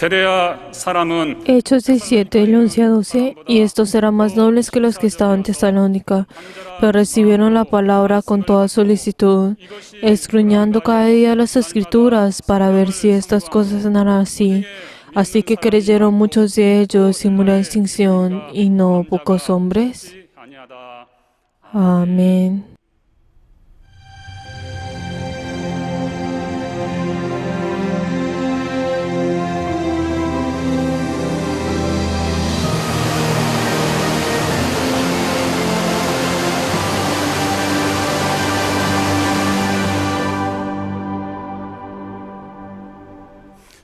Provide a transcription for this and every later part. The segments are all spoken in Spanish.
베레아 사람은 Hechos 17, del 11 a 12, y estos eran más nobles que los que estaban en Tesalónica, pero recibieron la palabra con toda solicitud, escudriñando cada día las Escrituras para ver si estas cosas eran así. Así que creyeron muchos de ellos sin murió distinción, y no pocos hombres. Amén.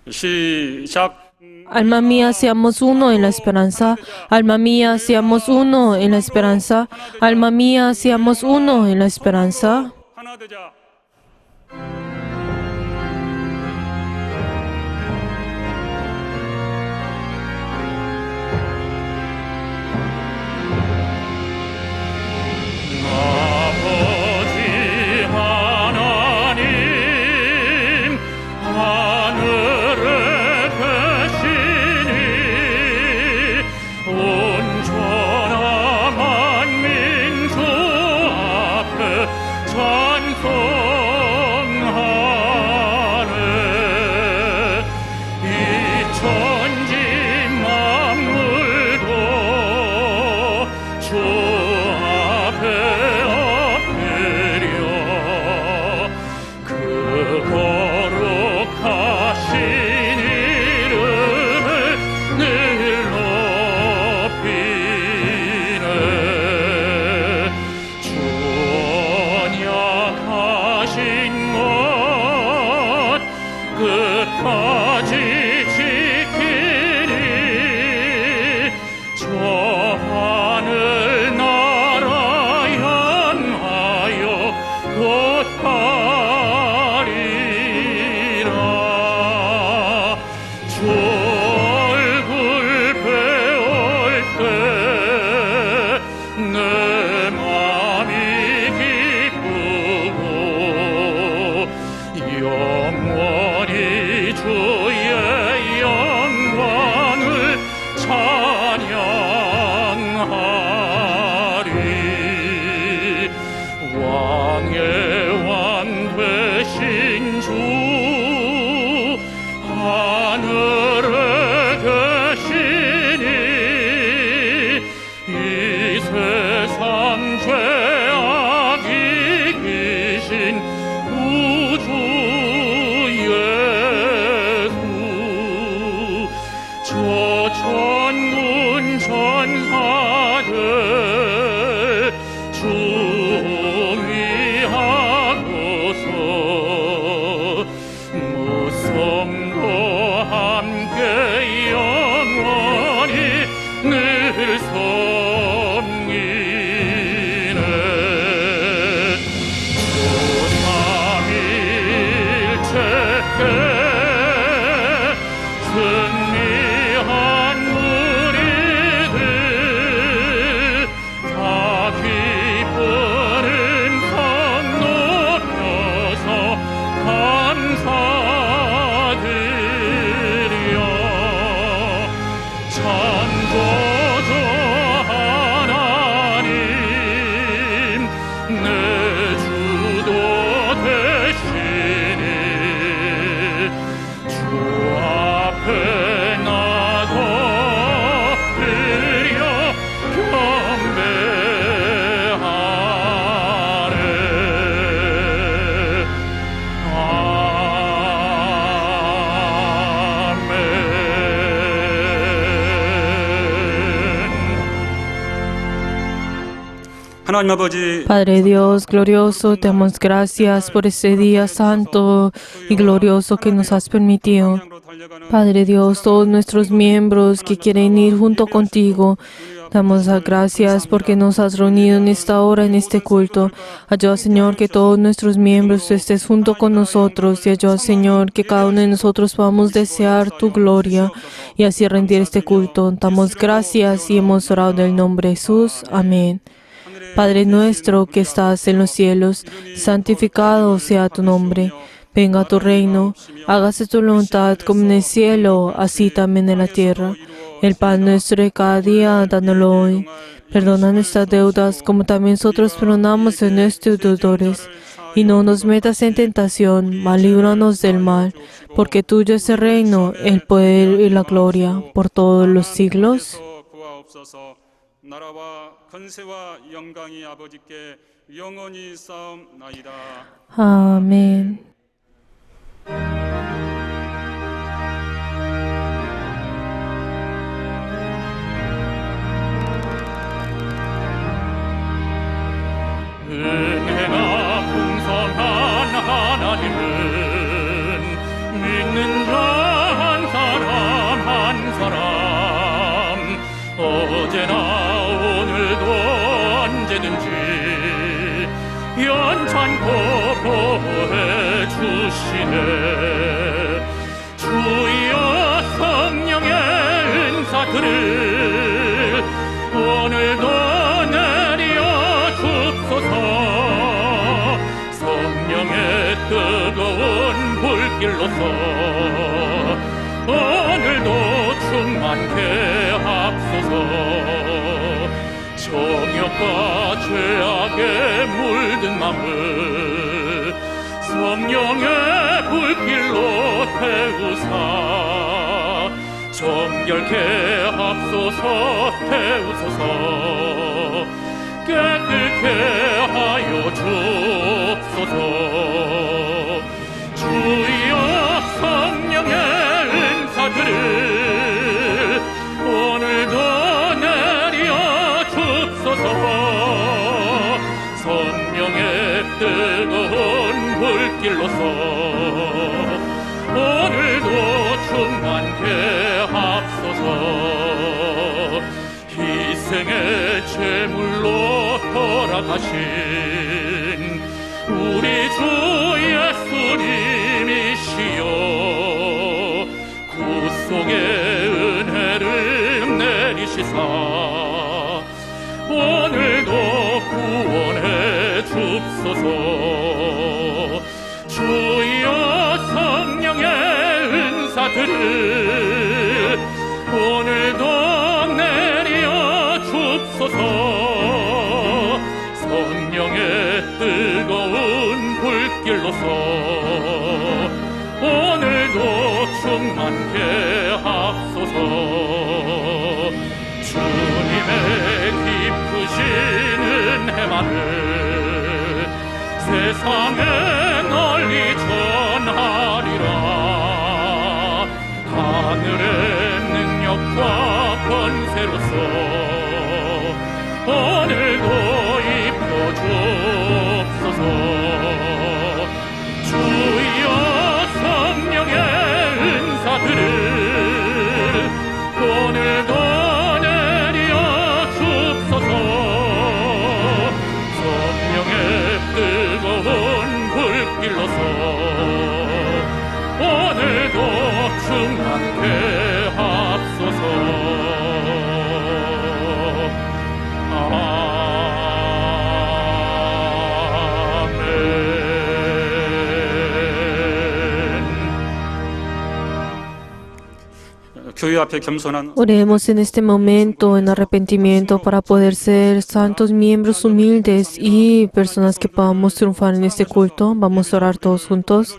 시작. Alma mía, seamos uno en la esperanza. Alma mía, seamos uno en la esperanza. Alma mía, seamos uno en la esperanza. 하나 되자. 아버지 하나님, 하늘에 계시니 온전한 만민주 앞에 찬송하네. 이 천지 만물도 주 앞에 엎드려 그 거룩하신 이름을 늘 높이네. 주 언약하신 것 끝까지 지키니 저 하늘 나라 향하여 곧 가리라. 주 얼굴 배울 때 내 맘이 기쁘고 영원히 주의 영광을 찬양하리. 왕의 왕 되신 주 하늘에 계시니 이 세상 죄악 이기신 구주 예수. 저 천군 천사들 중위하고서 무성도 함께 영원히 늘 섬기네. 주 삼일체께 승리한 우리들 다 기쁜 음성 높여서 감사드려. 창조주 하나님, 내 주도 되시니 주 앞에 나도 드려 경배하네. 하나님 아버지, Padre Dios glorioso, te damos gracias por este día santo y glorioso que nos has permitido. Padre Dios, todos nuestros miembros que quieren ir junto contigo, damos las gracias porque nos has reunido en esta hora, en este culto. Ayuda, Señor, que todos nuestros miembros estés junto con nosotros y ayuda, Señor, que cada uno de nosotros podamos desear tu gloria y así rendir este culto. Damos gracias y hemos orado en el nombre de Jesús. Amén. Padre nuestro que estás en los cielos, santificado sea tu nombre. Venga tu reino, hágase tu voluntad como en el cielo, así también en la tierra. El pan nuestro de cada día, dándolo hoy. Perdona nuestras deudas, como también nosotros perdonamos a nuestros deudores. Y no nos metas en tentación, mas líbranos del mal, porque tuyo es el reino, el poder y la gloria, por todos los siglos. 구하옵소서. 나라와 권세와 영광이 아버지께 영원히 쌓옵나이다. Amén. 은혜가 풍성한 하나님은 믿는 자 한 사람 한 사람 어제나 오늘도 언제든지 연찬코 보호해 주시네. 주여 성령의 은사들을 오늘도 내려 줍소서. 성령의 뜨거운 불길로서 오늘도 충만케 합소서. 정욕과 죄악에 물든 마음을 성령의 불길로 태우사 정결케 합소서. 태우소서. 깨끗게 하여 주옵소서. 주여 성령의 은사들을 오늘도 내려 줍소서. 성령의 뜨거운 불길로서 오늘도 충만케 합소서. 희생의 제물로 돌아가신 우리 주 예수님이시여 구속의 은혜를 내리시사 오늘도 구원해 줍소서. 주여 성령의 은사들을 오늘도 내려 줍소서. 성령의 뜨거운 불길로서 오늘도 충만케 합소서. 주님의 깊으신 은혜만을 세상에 널리 전하리라. 하늘의 능력과 권세로서 오늘도 입혀 주옵소서. 주여 성령의 은사들을 오늘도 내려 줍소서. 성령의 뜨거운 불길로서 오늘도 충만케 합소서. 교회 앞에 겸손한 Oremos en este momento en arrepentimiento para poder ser santos miembros humildes y personas que podamos triunfar en este culto. Vamos a orar todos juntos.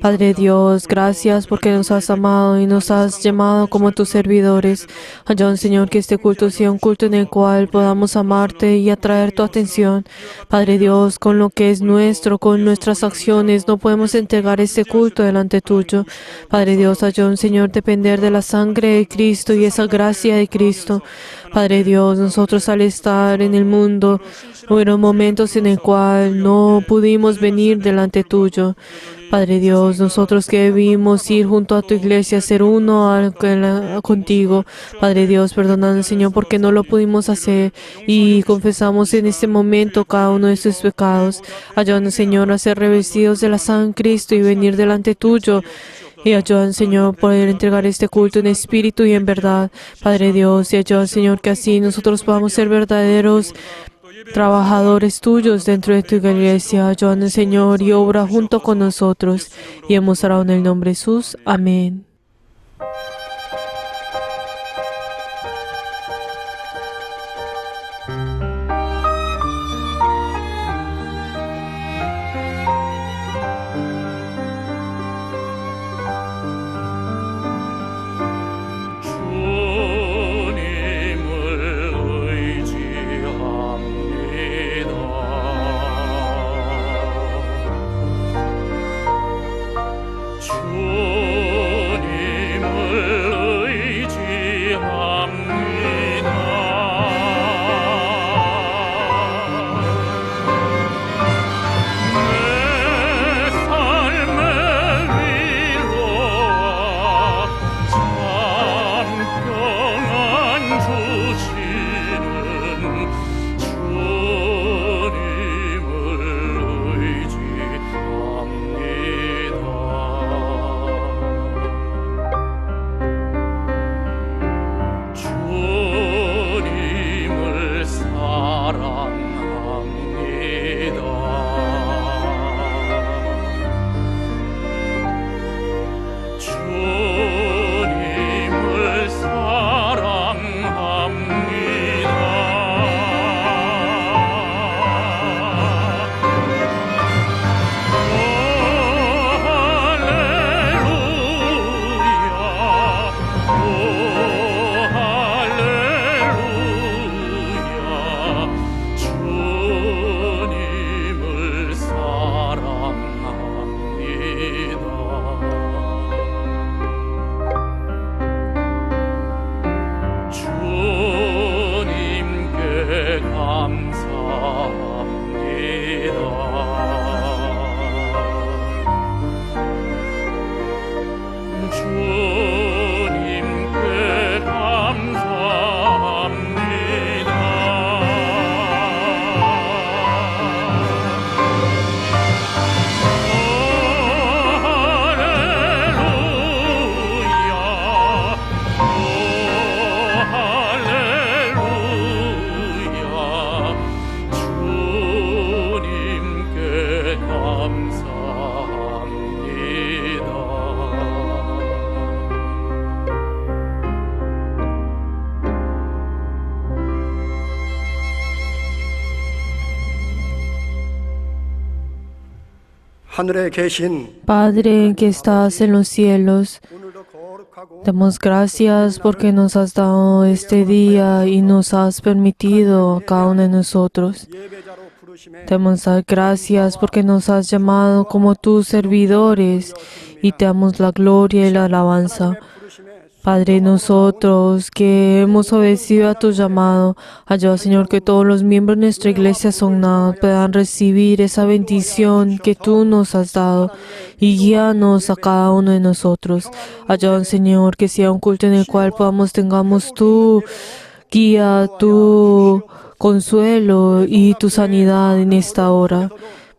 Padre Dios, gracias porque nos has amado y nos has llamado como tus servidores. Ayúdanos, Señor, que este culto sea un culto en el cual podamos amarte y atraer tu atención. Padre Dios, con lo que es nuestro, con nuestras acciones, no podemos entregar este culto delante tuyo. Padre Dios, ayúdanos, Señor, depender de la sangre de Cristo y esa gracia de Cristo. Padre Dios, nosotros al estar en el mundo, hubo momentos en el cual no pudimos venir delante tuyo. Padre Dios, nosotros que debimos ir junto a tu iglesia, ser uno contigo. Padre Dios, perdónanos, Señor, porque no lo pudimos hacer y confesamos en este momento cada uno de sus pecados. Ayúdanos, Señor, a ser revestidos de la sangre de Cristo y venir delante tuyo. Y ayúdanos, Señor, poder entregar este culto en espíritu y en verdad. Padre Dios, y ayúdanos, Señor, que así nosotros podamos ser verdaderos trabajadores tuyos dentro de tu iglesia. Ayúdanos, Señor, y obra junto con nosotros. Y hemos orado en el nombre de Jesús. Amén. 하늘에 계신 Padre que estás en los cielos, 오늘도 거룩하고 damos gracias porque nos has dado este día y nos has permitido a cada uno de nosotros. 예배자로 부르심에 Te damos gracias porque nos has llamado como tus servidores y te damos la gloria y la alabanza. 부르심에 Padre, nosotros que hemos obedecido a tu llamado, ayuda, Señor, que todos los miembros de nuestra iglesia puedan recibir esa bendición que tú nos has dado y guíanos a cada uno de nosotros. Ayuda, Señor, que sea un culto en el cual tengamos tu guía, tu consuelo y tu sanidad en esta hora.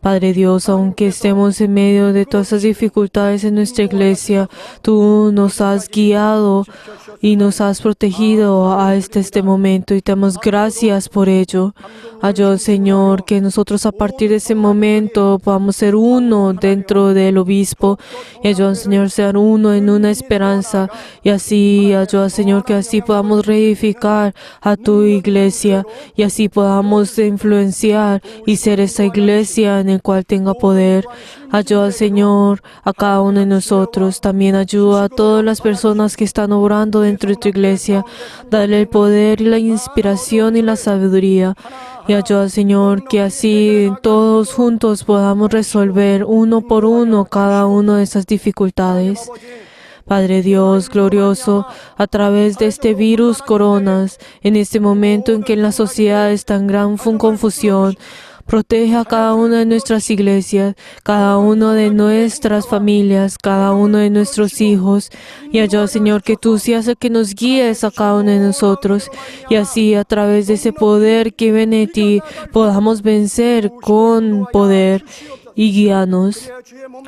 Padre Dios, aunque estemos en medio de todas esas dificultades en nuestra iglesia, tú nos has guiado y nos has protegido hasta este momento y te damos gracias por ello. Ayuda, Señor, que nosotros a partir de ese momento podamos ser uno dentro del obispo y ayuda, Señor, ser uno en una esperanza y así, ayuda, Señor, que así podamos reedificar a tu iglesia y así podamos influenciar y ser esa iglesia en el cual tenga poder. Ayuda, Señor, a cada uno de nosotros. También ayuda a todas las personas que están obrando dentro de tu iglesia. Dale el poder y la inspiración y la sabiduría. Y ayuda, Señor, que así todos juntos podamos resolver uno por uno cada una de esas dificultades. Padre Dios glorioso, a través de este virus coronas, en este momento en que en la sociedad está en gran confusión, protege a cada una de nuestras iglesias, cada una de nuestras familias, cada uno de nuestros hijos. Y ayuda, Señor, que tú seas el que nos guíes a cada uno de nosotros. Y así, a través de ese poder que viene de ti, podamos vencer con poder y guíanos.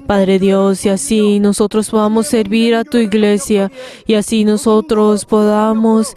Padre Dios, y así nosotros podamos servir a tu iglesia. Y así nosotros podamos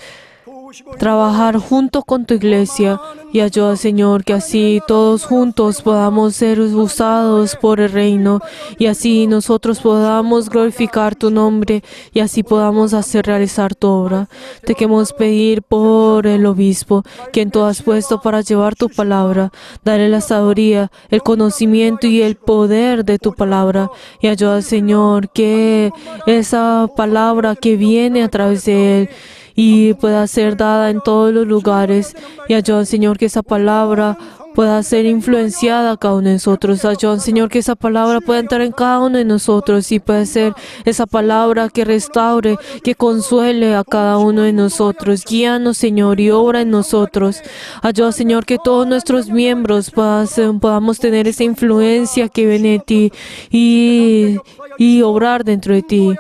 trabajar junto con tu iglesia y ayuda, Señor, que así todos juntos podamos ser usados por el reino y así nosotros podamos glorificar tu nombre y así podamos hacer realizar tu obra. Te queremos pedir por el obispo, quien tú has puesto para llevar tu palabra. Dale la sabiduría, el conocimiento y el poder de tu palabra y ayuda, Señor, que esa palabra que viene a través de él y pueda ser dada en todos los lugares. Y ayuda, Señor, que esa palabra pueda ser influenciada a cada uno de nosotros. Ayuda, Señor, que esa palabra pueda entrar en cada uno de nosotros y pueda ser esa palabra que restaure, que consuele a cada uno de nosotros. Guíanos, Señor, y obra en nosotros. Ayuda, Señor, que todos nuestros miembros podamos tener esa influencia que viene de ti y obrar dentro de ti.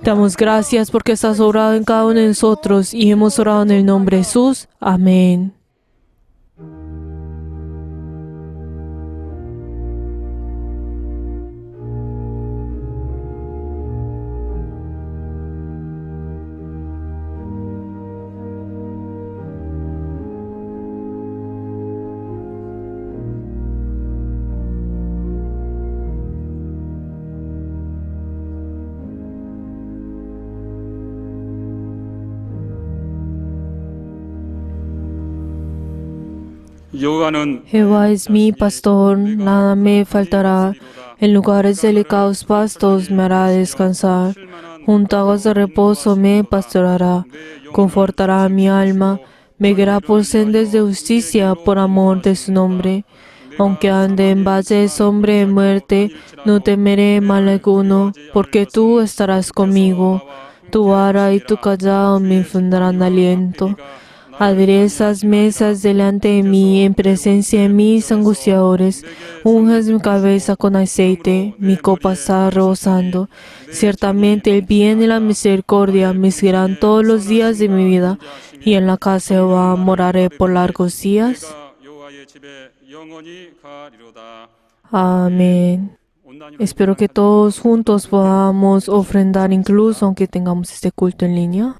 Te damos gracias porque estás obrado en cada uno de nosotros y hemos orado en el nombre de Jesús. Amén. 여호와는 Jehová es mi pastor, nada me faltará. En lugares delicados pastos me hará descansar. Junto a aguas de reposo me pastorará. Confortará mi alma. Me guiará por sendas de justicia por amor de su nombre. Aunque ande en valle de sombra de muerte, no temeré mal alguno, porque tú estarás conmigo. Tu vara y tu callado me infundirán aliento. Aderezas mesas delante de mí en presencia de mis angustiadores. Unges mi cabeza con aceite, mi copa está rebosando. Ciertamente el bien y la misericordia me seguirán todos los días de mi vida, y en la casa de Jehová moraré por largos días. 여호와의 집에 영원히 가리로다. Amén. Espero que todos juntos podamos ofrendar, incluso aunque tengamos este culto en línea.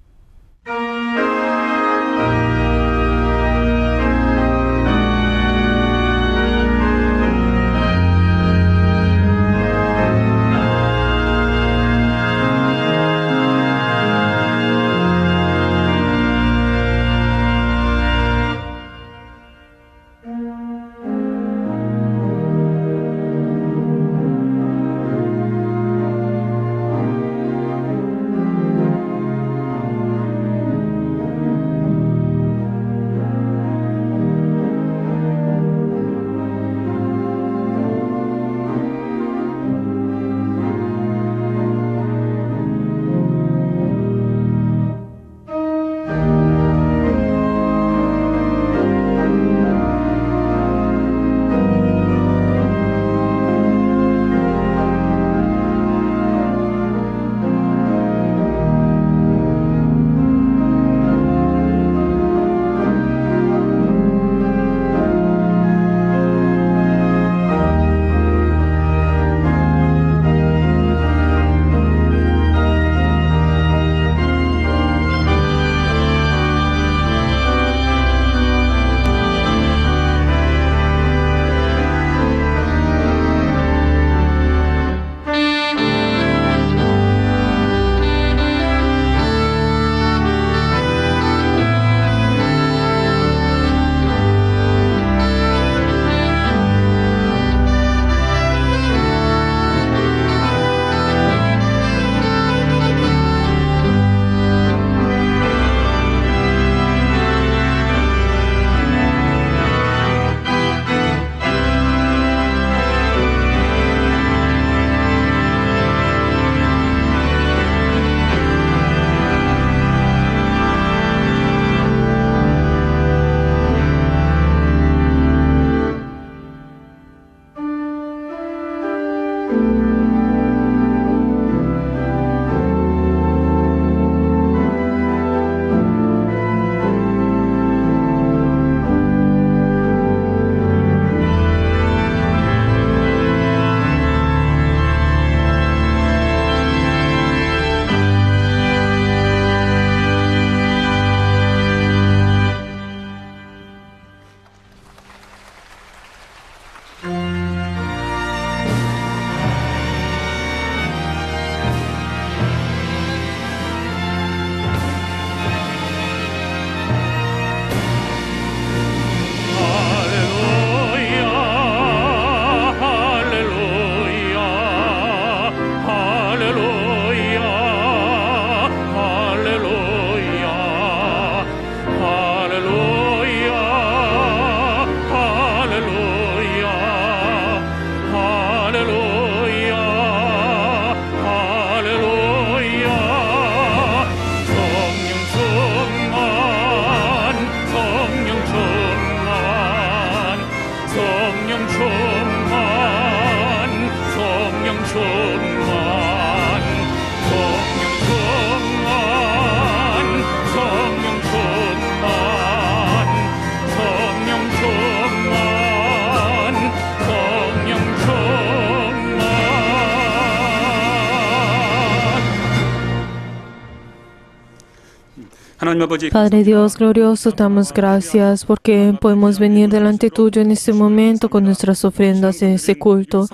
하나님 아버지 Padre Dios glorioso, te damos gracias porque podemos venir delante tuyo en este momento con nuestras ofrendas en este culto.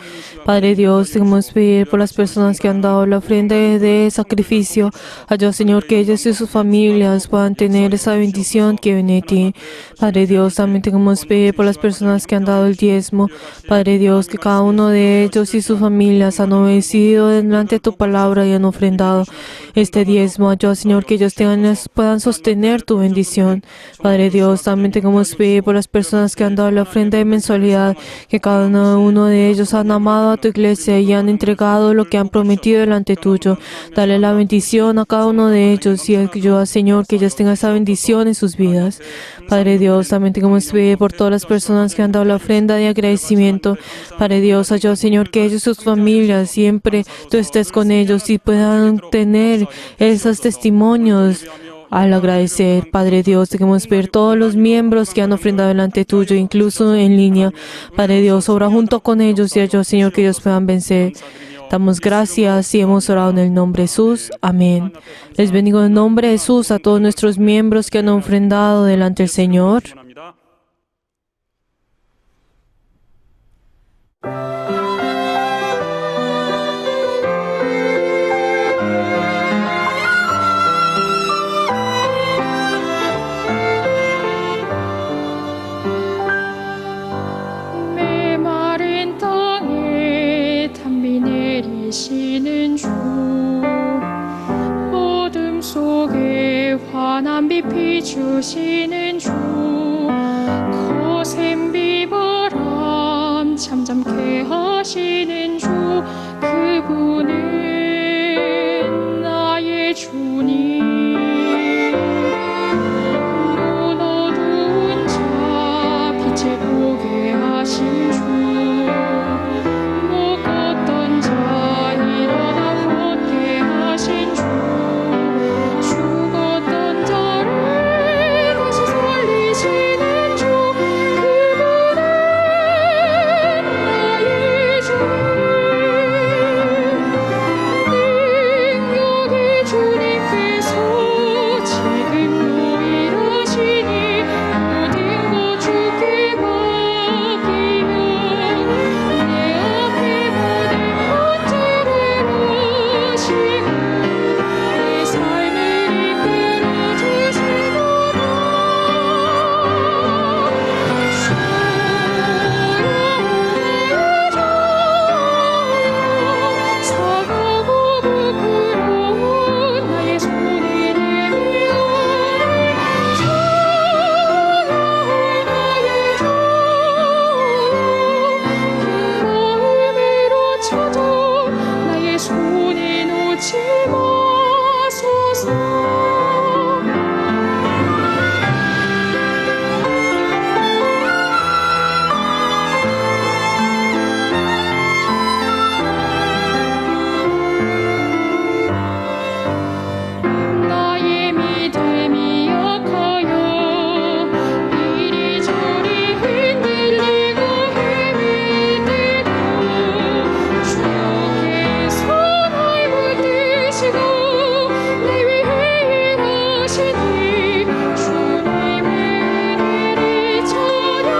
Padre Dios, queremos pedir por las personas que han dado la ofrenda de sacrificio. Ayuda, Señor, que ellos y sus familias puedan tener esa bendición que viene de ti. Padre Dios, también queremos pedir por las personas que han dado el diezmo. Padre Dios, que cada uno de ellos y sus familias han obedecido delante de tu palabra y han ofrendado este diezmo. Ayuda, Señor, que ellos puedan sostener tu bendición. Padre Dios, también queremos pedir por las personas que han dado la ofrenda de mensualidad, que cada uno de ellos han amado a tu iglesia y han entregado lo que han prometido delante tuyo. Dale la bendición a cada uno de ellos y ayuda, Señor, que ellos tengan esa bendición en sus vidas. Padre Dios, también queremos pedir por todas las personas que han dado la ofrenda de agradecimiento. Padre Dios, ayuda, Señor, que ellos y sus familias siempre tú estés con ellos y puedan tener esos testimonios al agradecer. Padre Dios, queremos ver todos los miembros que han ofrendado delante tuyo, incluso en línea. Padre Dios, obra junto con ellos y ayuda, Señor, que ellos puedan vencer. Damos gracias y hemos orado en el nombre de Jesús. Amén. Les bendigo en el nombre de Jesús a todos nuestros miembros que han ofrendado delante del Señor. 메마른 땅에 단비 내리시는 주 어둠 속에 환한 빛 비추시는 주 거센 비바람 잠잠케 하시는 주 그분은 나의 주님 눈 어두운 자 빛을 보게 하신 주 묶었던 자 일어나 걷게 하신 주 죽었던 자를 다시 살리시는 주 그분은 나의 주님 능력의 주님께서 지금도 일하시니 모든 것 주께 맡기면 내 앞에 모든 문제를 하시고 내 삶을 이끌어 주시도다 사랑하고 부끄러운 나의 손을 내밀어 나의 마음으로 찾아 나의 손에 놓지 마소서 나의 믿음이 약하여 이리저리 흔들리고 헤맬 때도 주께서 날 붙드시고 내 위해 일하시니 주님의 은혜를 찬양해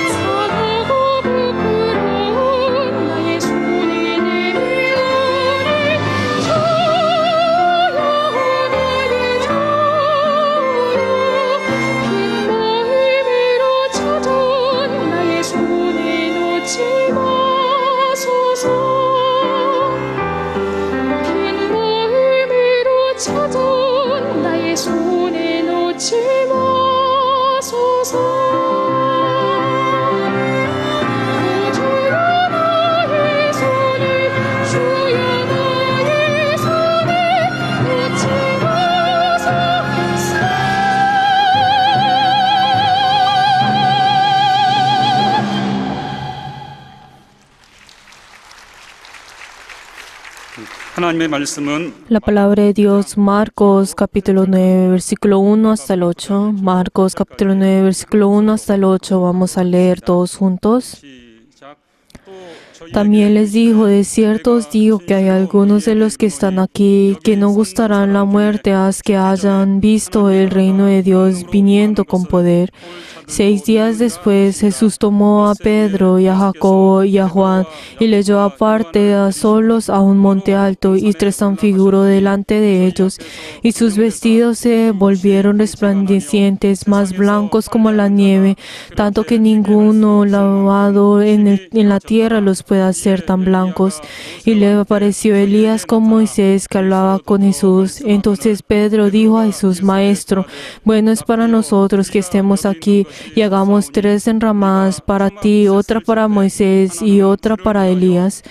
사랑하고 부끄러운 나의 손을 내밀어내 저여 나의 저여 빈 마음으로 찾아 나의 손에 놓지 마소서 빈 마음으로 찾아 나의 손에 놓지 마소서 주여 나의 손을 주여 나의 손을 놓지 마소서 하나님의 말씀은 La palabra de Dios, Marcos capítulo 9, versículo 1 hasta el 8. Marcos capítulo 9, versículo 1 hasta el 8. Vamos a leer todos juntos. 시작. 또 저희에게 También les dijo, de cierto os digo que hay algunos de los que están aquí que no gustarán la muerte hasta que hayan visto el reino de Dios viniendo con poder. 6 días después, Jesús tomó a Pedro y a Jacobo y a Juan y les llevó aparte a solos a un monte alto y transfiguró delante de ellos. Y sus vestidos se volvieron resplandecientes, más blancos como la nieve, tanto que ninguno lavado en la tierra los puede hacer tan blancos. Y le apareció Elías con Moisés que hablaba con Jesús. Entonces Pedro dijo a Jesús, Maestro, bueno es para nosotros que estemos aquí y hagamos 3 enramadas para ti, otra para Moisés y otra para Elías,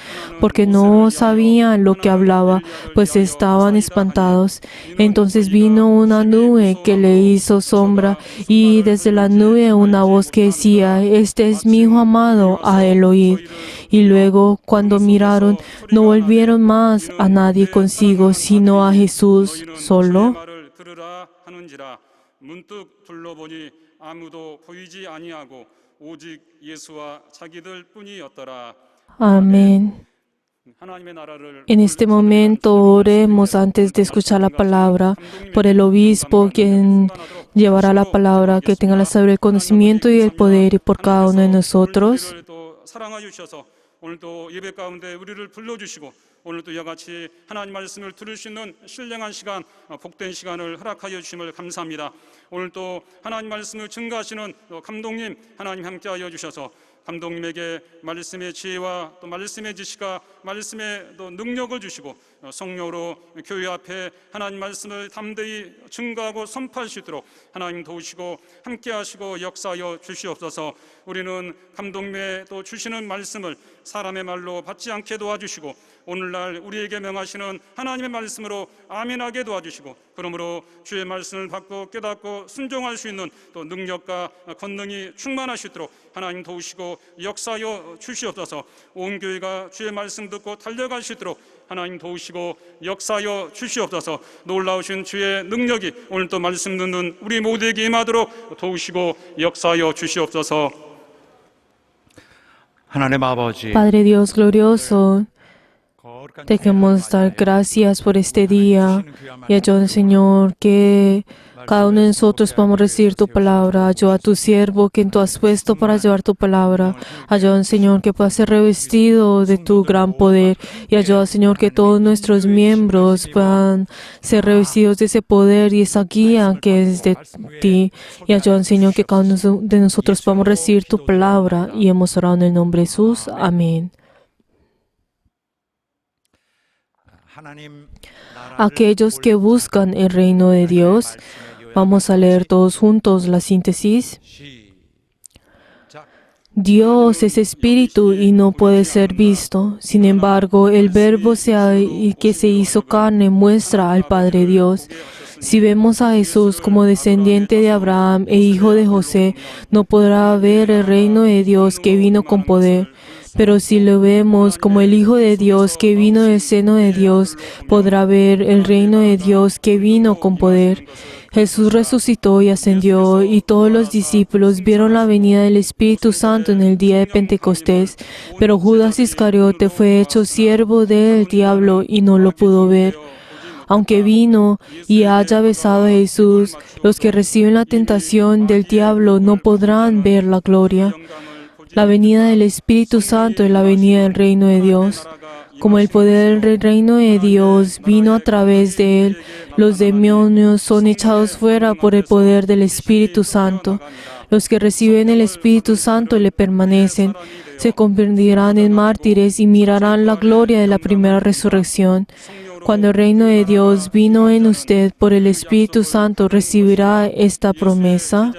porque no sabían lo que hablaba, pues estaban espantados. Entonces vino una nube que le hizo sombra y desde la nube una voz que decía, este es mi Hijo amado, a él oíd. Y luego, cuando miraron, no volvieron más a nadie consigo, sino a Jesús 너희는 solo. 주의 말을 들으라 하는지라 문득 둘러보니 아무도 보이지 아니하고 오직 예수와 자기들 뿐이었더라. Amén. 하나님의 나라를 En este momento oremos antes de escuchar la palabra por el obispo quien llevará la palabra, que tenga la sabiduría, el conocimiento y el poder, y por cada uno de nosotros. 우리를 또 사랑하여 주셔서 오늘도 예배 가운데 우리를 불러주시고 오늘도 이와 같이 하나님 말씀을 들을 수 있는 신령한 시간, 복된 시간을 허락하여 주심을 감사합니다. 오늘도 하나님 말씀을 증거하시는 감독님 하나님 함께하여 주셔서 감독님에게 말씀의 지혜와 또 말씀의 지식과 말씀의 또 능력을 주시고 성령으로 교회 앞에 하나님 말씀을 담대히 증거하고 선포할 수 있도록 하나님 도우시고 함께하시고 역사하여 주시옵소서. 우리는 감독님의 또 주시는 말씀을 사람의 말로 받지 않게 도와주시고 오늘날 우리에게 명하시는 하나님의 말씀으로 아멘하게 도와주시고 그러므로 주의 말씀을 받고 깨닫고 순종할 수 있는 또 능력과 권능이 충만할 수 있도록 하나님 도우시고 역사하여 주시옵소서. 온 교회가 주의 말씀 듣고 달려갈 수 있도록 하나님 도우시고 역사하여 주시옵소서. 놀라우신 주의 능력이 오늘 또 말씀 듣는 우리 모두에게 임하도록 도우시고 역사하여 주시옵소서. 하나님 아버지, Padre Dios glorioso, te queremos dar gracias por este día y ayuda, Señor, que cada uno de nosotros podamos recibir tu palabra. Ayuda a tu siervo que tú has puesto para llevar tu palabra. Ayuda, Señor, que pueda ser revestido de tu gran poder. Y ayuda, Señor, que todos nuestros miembros puedan ser revestidos de ese poder y esa guía que es de ti. Y ayuda, Señor, que cada uno de nosotros podamos recibir tu palabra. Y hemos orado en el nombre de Jesús. Amén. Aquellos que buscan el reino de Dios, vamos a leer todos juntos la síntesis. Dios es espíritu y no puede ser visto. Sin embargo, el Verbo que se hizo carne muestra al Padre Dios. Si vemos a Jesús como descendiente de Abraham e hijo de José, no podrá ver el reino de Dios que vino con poder. Pero si lo vemos como el Hijo de Dios que vino del seno de Dios, podrá ver el reino de Dios que vino con poder. Jesús resucitó y ascendió, y todos los discípulos vieron la venida del Espíritu Santo en el día de Pentecostés. Pero Judas Iscariote fue hecho siervo del diablo y no lo pudo ver. Aunque vino y haya besado a Jesús, los que reciben la tentación del diablo no podrán ver la gloria. La venida del Espíritu Santo es la venida del reino de Dios. Como el poder del reino de Dios vino a través de él, los demonios son echados fuera por el poder del Espíritu Santo. Los que reciben el Espíritu Santo le permanecen, se convertirán en mártires y mirarán la gloria de la primera resurrección. Cuando el reino de Dios vino en usted por el Espíritu Santo, recibirá esta promesa.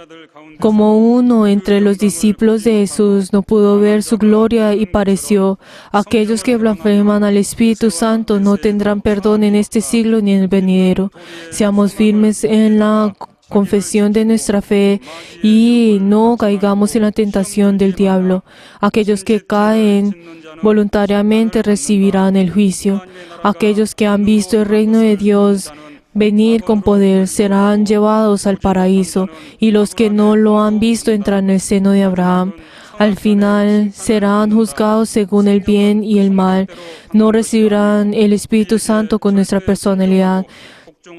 Como uno entre los discípulos de Jesús no pudo ver su gloria y pareció, aquellos que blasfeman al Espíritu Santo no tendrán perdón en este siglo ni en el venidero. Seamos firmes en la confesión de nuestra fe y no caigamos en la tentación del diablo. Aquellos que caen voluntariamente recibirán el juicio. Aquellos que han visto el reino de Dios venir con poder serán llevados al paraíso, y los que no lo han visto entran en el seno de Abraham. Al final serán juzgados según el bien y el mal. No recibirán el Espíritu Santo con nuestra personalidad.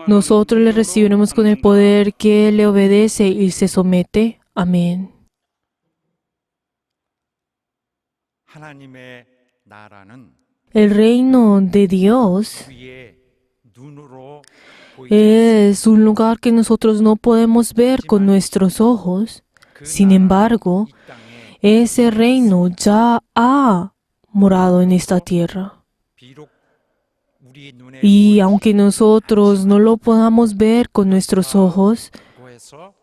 Nosotros le recibiremos con el poder que le obedece y se somete. Amén. 하나님의 나라는 El reino de Dios 우리의 눈으로 보이지 es un lugar que nosotros no podemos ver con nuestros ojos. Sin embargo, 이 땅에 ese reino ya ha morado en esta tierra. 비록 우리 눈에 Y aunque nosotros no lo podamos ver con nuestros ojos, 보이고 해서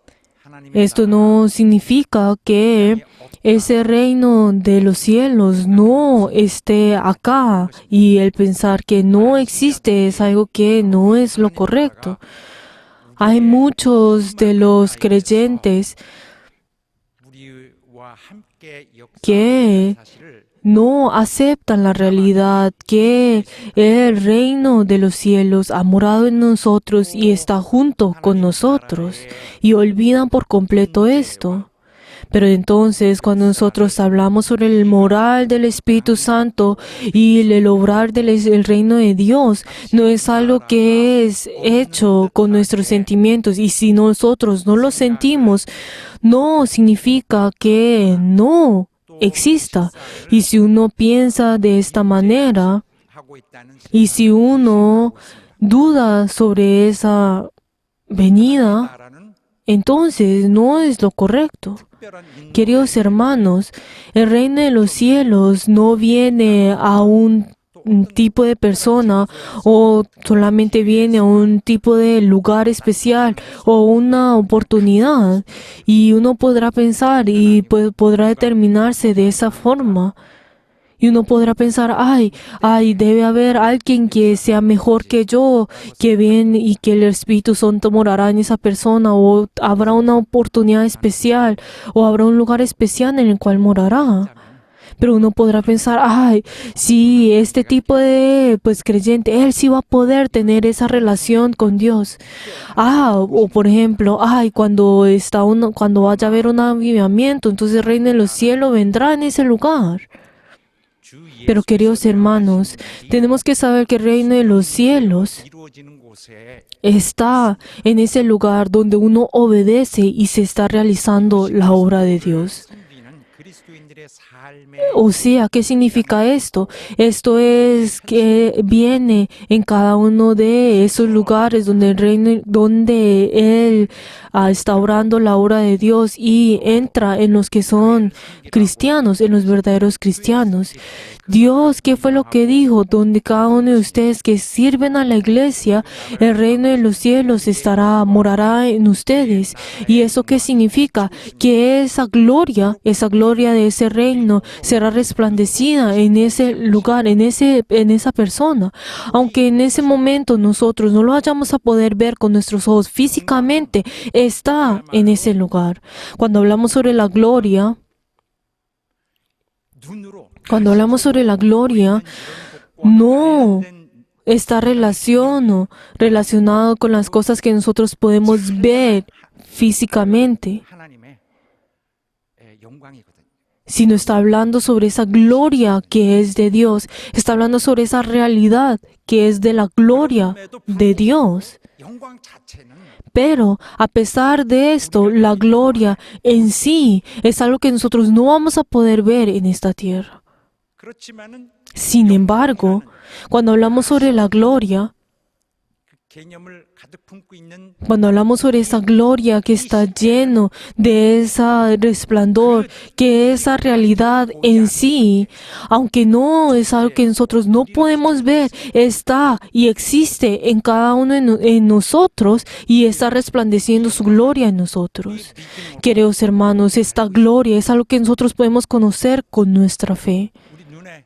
하나님의 esto no significa que ese reino de los cielos no esté acá, y el pensar que no existe es algo que no es lo correcto. Hay muchos de los creyentes 우리와 함께 que 역사하는 사실을 no aceptan la realidad que el reino de los cielos ha morado en nosotros y está junto con nosotros, y olvidan por completo esto. Pero entonces, cuando nosotros hablamos sobre el moral del Espíritu Santo y el obrar del reino de Dios, no es algo que es hecho con nuestros sentimientos, y si nosotros no lo sentimos, no significa que no exista. Y si uno piensa de esta manera, 하고 있다는 y si uno duda sobre esa venida, 나라는 entonces no es lo correcto. 특별한 인물 Queridos hermanos, el reino de los cielos no viene a un tipo de persona, o solamente viene a un tipo de lugar especial o una oportunidad, y uno podrá pensar y podrá determinarse de esa forma. Y uno podrá pensar, debe haber alguien que sea mejor que yo, que viene y que el Espíritu Santo morará en esa persona, o habrá una oportunidad especial, o habrá un lugar especial en el cual morará. Pero uno podrá pensar, sí, este tipo de creyente, él sí va a poder tener esa relación con Dios. O por ejemplo, cuando vaya a haber un avivamiento, entonces el reino de los cielos vendrá en ese lugar. 주 Pero queridos hermanos, tenemos que saber que el reino de los cielos 이루어지는 곳에 está en ese lugar donde uno obedece y se está realizando la obra de Dios. 섬기는 그리스도인들의 삶의 O sea, ¿qué significa esto? Esto es que viene en cada uno de esos lugares donde el reino, donde Él está orando la obra de Dios, y entra en los que son cristianos, en los verdaderos cristianos. Dios, ¿qué fue lo que dijo? Donde cada uno de ustedes que sirven a la iglesia, el reino de los cielos morará en ustedes. ¿Y eso qué significa? Que esa gloria de ese reino será resplandecida en ese lugar, en esa persona. Aunque en ese momento nosotros no lo vayamos a poder ver con nuestros ojos físicamente, está en ese lugar. Cuando hablamos sobre la gloria, 눈으로 no está relacionado con las cosas que nosotros podemos ver físicamente, 하나님의 영광이거든요. sino está hablando sobre esa gloria que es de Dios. Está hablando sobre esa realidad que es de la gloria de Dios. 영광 자체는 Pero a pesar de esto, la gloria en sí es algo que nosotros no vamos a poder ver en esta tierra. 그렇지만은 Sin embargo, cuando hablamos sobre la gloria, 그 개념을 가득 품고 있는 cuando hablamos sobre esa gloria que está lleno de ese resplandor, que esa realidad en sí, aunque no es algo que nosotros no podemos ver, está y existe en cada uno de nosotros, y está resplandeciendo su gloria en nosotros. Queridos hermanos, esta gloria es algo que nosotros podemos conocer con nuestra fe. 우리 눈에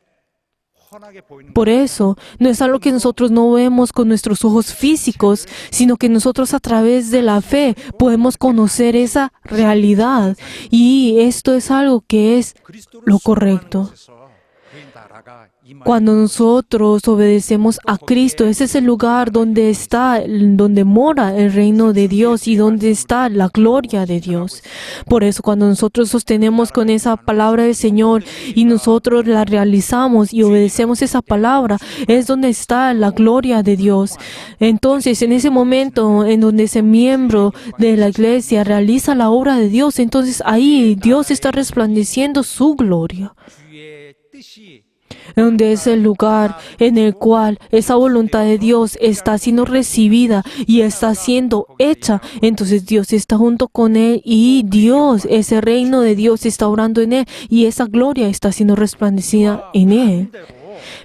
선하게 보이는 Por eso, no es algo que nosotros no vemos con nuestros ojos físicos, sino que nosotros a través de la fe podemos conocer esa realidad. Y esto es algo que es 그리스도를 lo 순종하는 correcto. 곳에서 그의 나라가 임하여 Cuando nosotros obedecemos a Cristo, ese es el lugar donde está, donde mora el reino de Dios y donde está la gloria de Dios. Por eso, cuando nosotros sostenemos con esa palabra del Señor y nosotros la realizamos y obedecemos esa palabra, es donde está la gloria de Dios. Entonces, en ese momento en donde ese miembro de la iglesia realiza la obra de Dios, entonces ahí Dios está resplandeciendo su gloria. 주의 뜻이 Donde es el lugar en el cual esa voluntad de Dios está siendo recibida y está siendo hecha. Entonces Dios está junto con él y Dios, ese reino de Dios está orando en él y esa gloria está siendo resplandecida en él.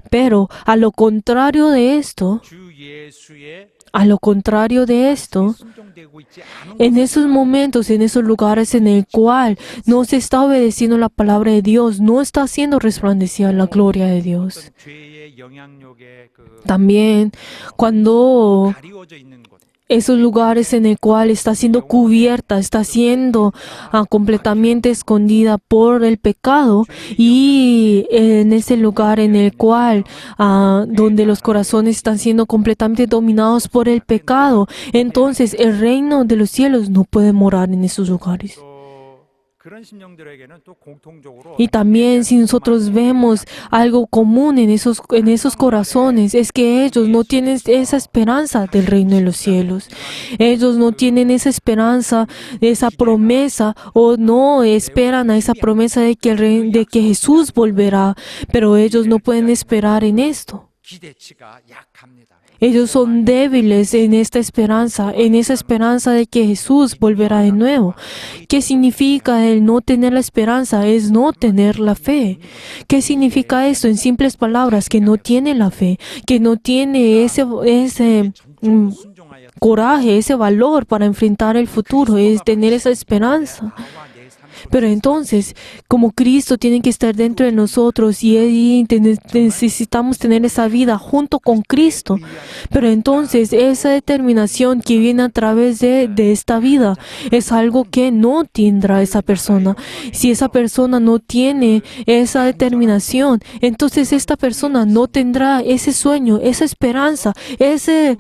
Pero a lo contrario de esto, 주 예수의 순종되고 있지 않은 en esos momentos, en esos lugares en el cual no se está obedeciendo la palabra de Dios, no está siendo resplandecida la gloria de Dios. 어떤 죄의 영향력에 그 También cuando 가리워져 있는 곳 esos lugares en el cual está siendo cubierta, está siendo completamente escondida por el pecado y en ese lugar en el cual donde los corazones están siendo completamente dominados por el pecado, entonces el reino de los cielos no puede morar en esos lugares. 또 그런 심령들에게는 또 공통적으로 Y también si nosotros vemos algo común en esos corazones, es que ellos no tienen esa esperanza del reino de los cielos. Ellos no tienen esa esperanza, esa promesa, o no esperan a esa promesa de que Jesús volverá, pero ellos no pueden esperar en esto. 기대치가 약합니다. Ellos son débiles en esta esperanza, en esa esperanza de que Jesús volverá de nuevo. ¿Qué significa el no tener la esperanza? Es no tener la fe. ¿Qué significa esto? En simples palabras, que no tiene la fe, que no tiene ese 순종하여 coraje, ese valor para enfrentar el futuro, es tener esa esperanza. 나와 내 삶 Pero entonces, como Cristo tiene que estar dentro de nosotros y necesitamos tener esa vida junto con Cristo. Pero entonces, esa determinación que viene a través de esta vida es algo que no tendrá esa persona. Si esa persona no tiene esa determinación, entonces esta persona no tendrá ese sueño, esa esperanza, ese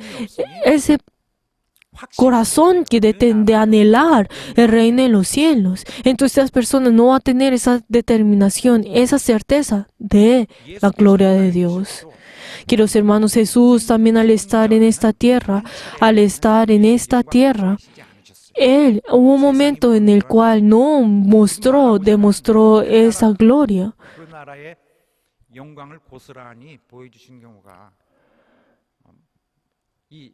corazón que de anhelar el reino de los cielos. Entonces las personas no van a tener esa determinación, esa certeza de la gloria de Dios. Queridos hermanos, Jesús también al estar en esta tierra, Él hubo un momento en el cual no demostró esa gloria. 그 나라의 영광을 고스란히 보여주신 경우가 이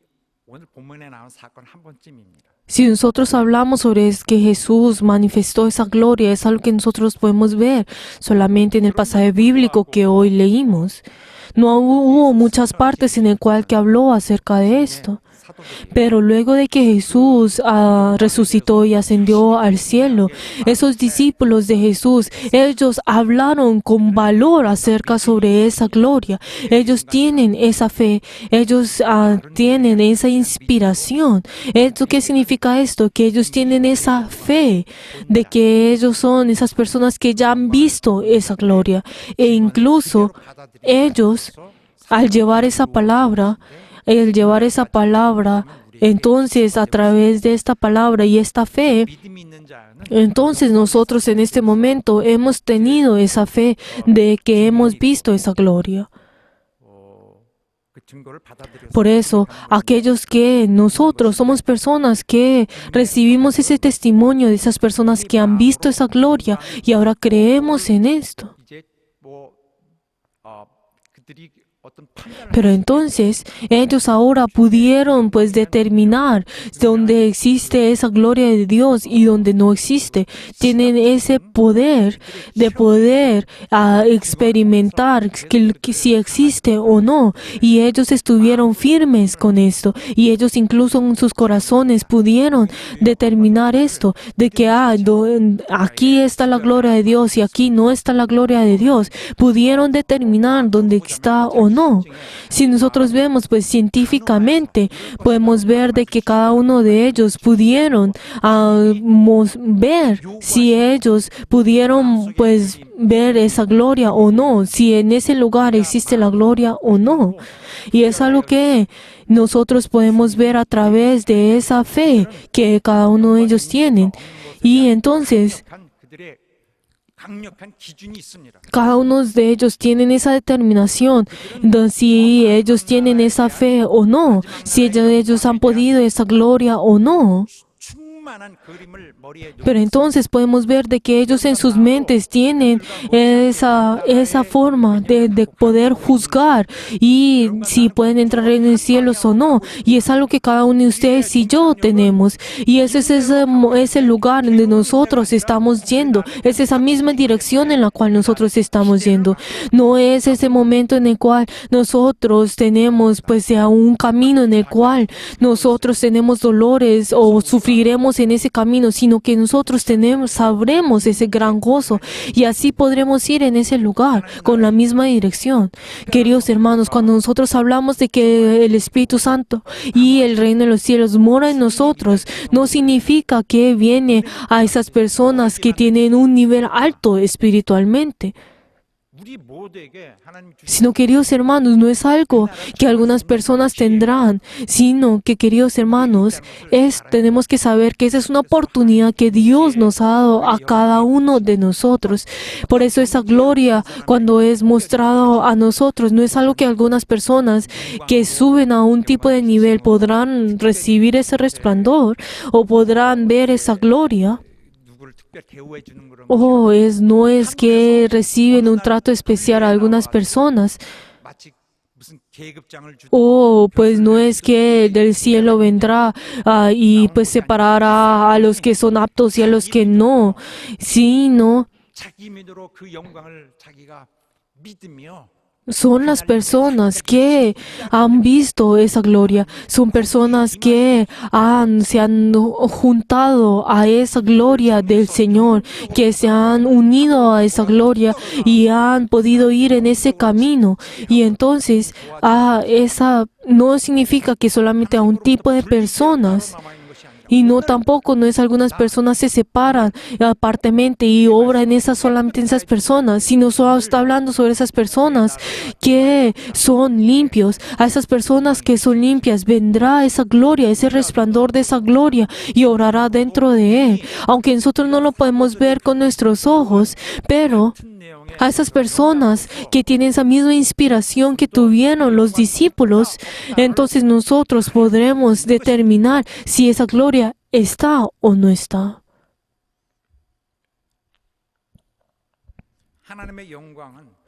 오늘 본문에 나온 사건 한 번쯤입니다. Si nosotros hablamos sobre es que Jesús manifestó esa gloria, es algo que nosotros podemos ver solamente en el pasaje bíblico que hoy leímos. No hubo muchas partes en el cual que habló acerca de esto. Pero luego de que Jesús resucitó y ascendió al cielo, esos discípulos de Jesús, ellos hablaron con valor acerca sobre esa gloria. Ellos tienen esa fe, ellos tienen esa inspiración. ¿Qué significa esto? Que ellos tienen esa fe de que ellos son esas personas que ya han visto esa gloria. E incluso ellos, al llevar esa palabra, entonces a través de esta palabra y esta fe, 믿음이 있는 자는 entonces nosotros en este momento hemos tenido esa fe de que hemos visto esa gloria. 그 증거를 받아들여서 Por eso, aquellos que nosotros somos personas que recibimos ese testimonio de esas personas que han visto esa gloria y ahora creemos en esto. 이제 그들이 어떤 판단을 Pero entonces ellos ahora pudieron pues determinar dónde existe esa gloria de Dios y dónde no existe. Tienen ese poder de poder experimentar que si existe o no. Y ellos estuvieron firmes con esto. Y ellos incluso en sus corazones pudieron determinar esto, de que aquí está la gloria de Dios y aquí no está la gloria de Dios. Pudieron determinar dónde está o no. Si nosotros vemos pues científicamente, podemos ver de que cada uno de ellos pudieron ver si ellos pudieron pues ver esa gloria o no, si en ese lugar existe la gloria o no. Y es algo que nosotros podemos ver a través de esa fe que cada uno de ellos tienen. Y entonces 그들의 강력한 기준이 있습니다. cada uno de ellos tienen esa determinación de si ellos tienen esa fe o no, si ellos han podido esa gloria o no. 충만한 그림을 머리에 두고 Pero entonces podemos ver de que ellos en sus mentes tienen esa forma de poder juzgar y si pueden entrar en el cielo o no. Y es algo que cada uno de ustedes y yo tenemos. Y ese es ese lugar donde nosotros estamos yendo. Es esa misma dirección en la cual nosotros estamos yendo. No es ese momento en el cual nosotros tenemos pues ya un camino en el cual nosotros tenemos dolores o sufriremos en ese camino, sino que nosotros sabremos ese gran gozo y así podremos ir en ese lugar con la misma dirección. Queridos hermanos, cuando nosotros hablamos de que el Espíritu Santo y el reino de los cielos mora en nosotros, no significa que viene a esas personas que tienen un nivel alto espiritualmente. 우리 모두에게 하나님 주신 Sino, queridos hermanos, no es algo que algunas personas tendrán, sino que, queridos hermanos, tenemos que saber que esa es una oportunidad que Dios nos ha dado a cada uno de nosotros. Por eso esa gloria, cuando es mostrado a nosotros, no es algo que algunas personas que suben a un tipo de nivel podrán recibir ese resplandor o podrán ver esa gloria. 누구를 특별히 대우해 주는 그런 No es que reciben un trato especial a algunas personas. 마치 무슨 계급장을 주듯 Pues no es que del cielo vendrá y pues separará a los que son aptos y a los que no, sino 자기 믿음으로 그 영광을 자기가 믿으며 son las personas que han visto esa gloria, son personas que se han juntado a esa gloria del Señor, que se han unido a esa gloria y han podido ir en ese camino. Y entonces, esa no significa que solamente a un tipo de personas. Y tampoco no es algunas personas se separan apartemente y obran solamente en esas personas, sino solo está hablando sobre esas personas que son limpios. A esas personas que son limpias vendrá esa gloria, ese resplandor de esa gloria y obrará dentro de él. Aunque nosotros no lo podemos ver con nuestros ojos, pero a esas personas que tienen esa misma inspiración que tuvieron los discípulos, entonces nosotros podremos determinar si esa gloria está o no está. 하나님의 영광은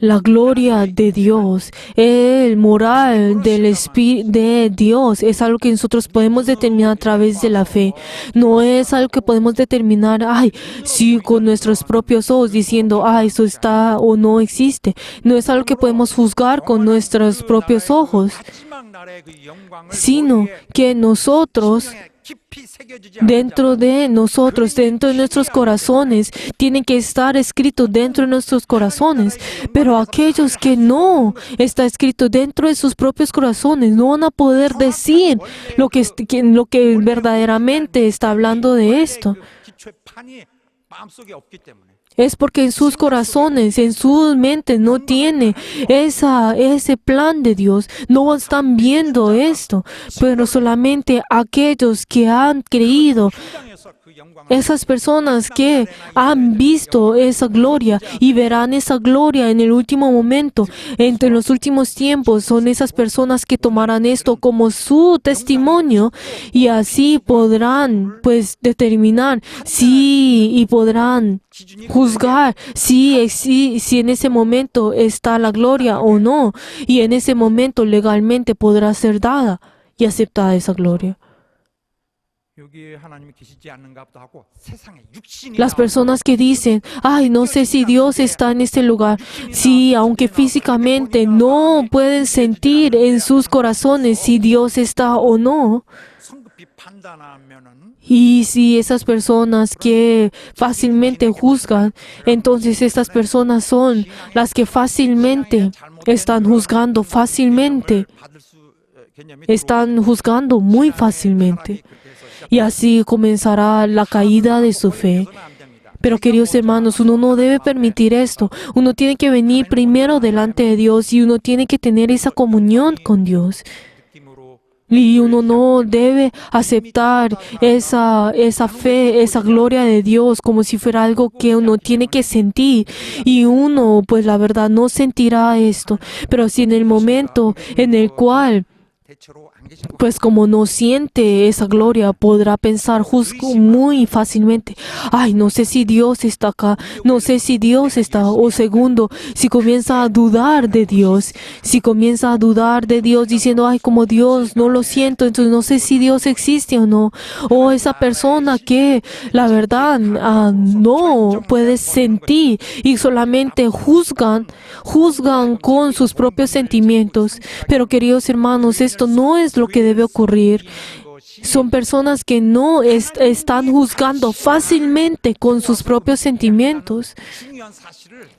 La gloria de Dios, el moral de Dios es algo que nosotros podemos determinar a través de la fe. No es algo que podemos determinar, sí, con nuestros propios ojos diciendo, eso está o no existe. No es algo que podemos juzgar con nuestros propios ojos, 마지막 날의 그 영광을 sino que nosotros 깊이 새겨지지 dentro de nosotros, dentro de nuestros corazones, tienen que estar escrito dentro de nuestros corazones. Pero aquellos que no está escrito dentro de sus propios corazones no van a poder decir lo que verdaderamente está hablando de esto. 그 기초의 판이 마음속에 없기 때문에 Es porque en sus corazones, en sus mentes no tiene ese plan de Dios. No están viendo esto, pero solamente aquellos que han creído esas personas que han visto esa gloria y verán esa gloria en el último momento, entre los últimos tiempos, son esas personas que tomarán esto como su testimonio y así podrán pues determinar si y podrán juzgar si en ese momento está la gloria o no, y en ese momento legalmente podrá ser dada y aceptada esa gloria. Las personas que dicen, ay, no sé si Dios está en este lugar, sí, aunque físicamente no pueden sentir en sus corazones si Dios está o no. Y si esas personas que fácilmente juzgan, entonces estas personas son las que fácilmente están juzgando fácilmente. Están juzgando muy fácilmente. Y así comenzará la caída de su fe. Pero queridos hermanos, uno no debe permitir esto. Uno tiene que venir primero delante de Dios y uno tiene que tener esa comunión con Dios. Y uno no debe aceptar esa fe, esa gloria de Dios como si fuera algo que uno tiene que sentir. Y uno, pues la verdad, no sentirá esto. Pero si en el momento en el cual pues como no siente esa gloria, podrá pensar muy fácilmente, ay, no sé si Dios está acá, no sé si Dios está, o segundo, si comienza a dudar de Dios, diciendo, ay, como Dios, no lo siento, entonces no sé si Dios existe o no, o esa persona que la verdad no puede sentir y solamente juzgan con sus propios sentimientos. Pero queridos hermanos, esto no es lo que debe ocurrir. Son personas que no están juzgando fácilmente con sus propios sentimientos.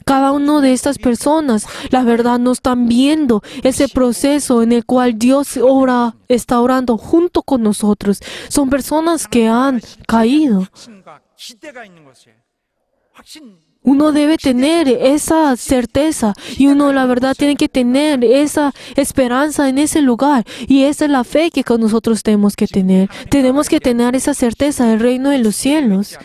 Cada una de estas personas, la verdad, no están viendo ese proceso en el cual Dios está orando junto con nosotros. Son personas que han caído. Uno debe tener esa certeza y uno, la verdad, tiene que tener esa esperanza en ese lugar. Y esa es la fe que nosotros tenemos que tener. Tenemos que tener esa certeza del reino de los cielos.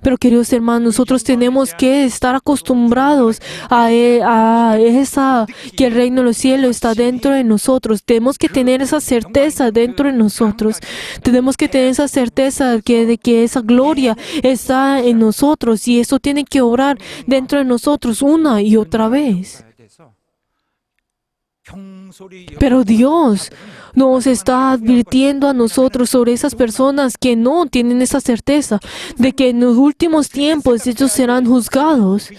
Pero queridos hermanos, nosotros tenemos que estar acostumbrados a que el reino de los cielos está dentro de nosotros. Tenemos que tener esa certeza dentro de nosotros. Tenemos que tener esa certeza de que esa gloria está en nosotros y eso tiene que obrar dentro de nosotros una y otra vez. Pero Dios nos está advirtiendo a nosotros sobre esas personas que no tienen esa certeza de que en los últimos tiempos ellos serán juzgados.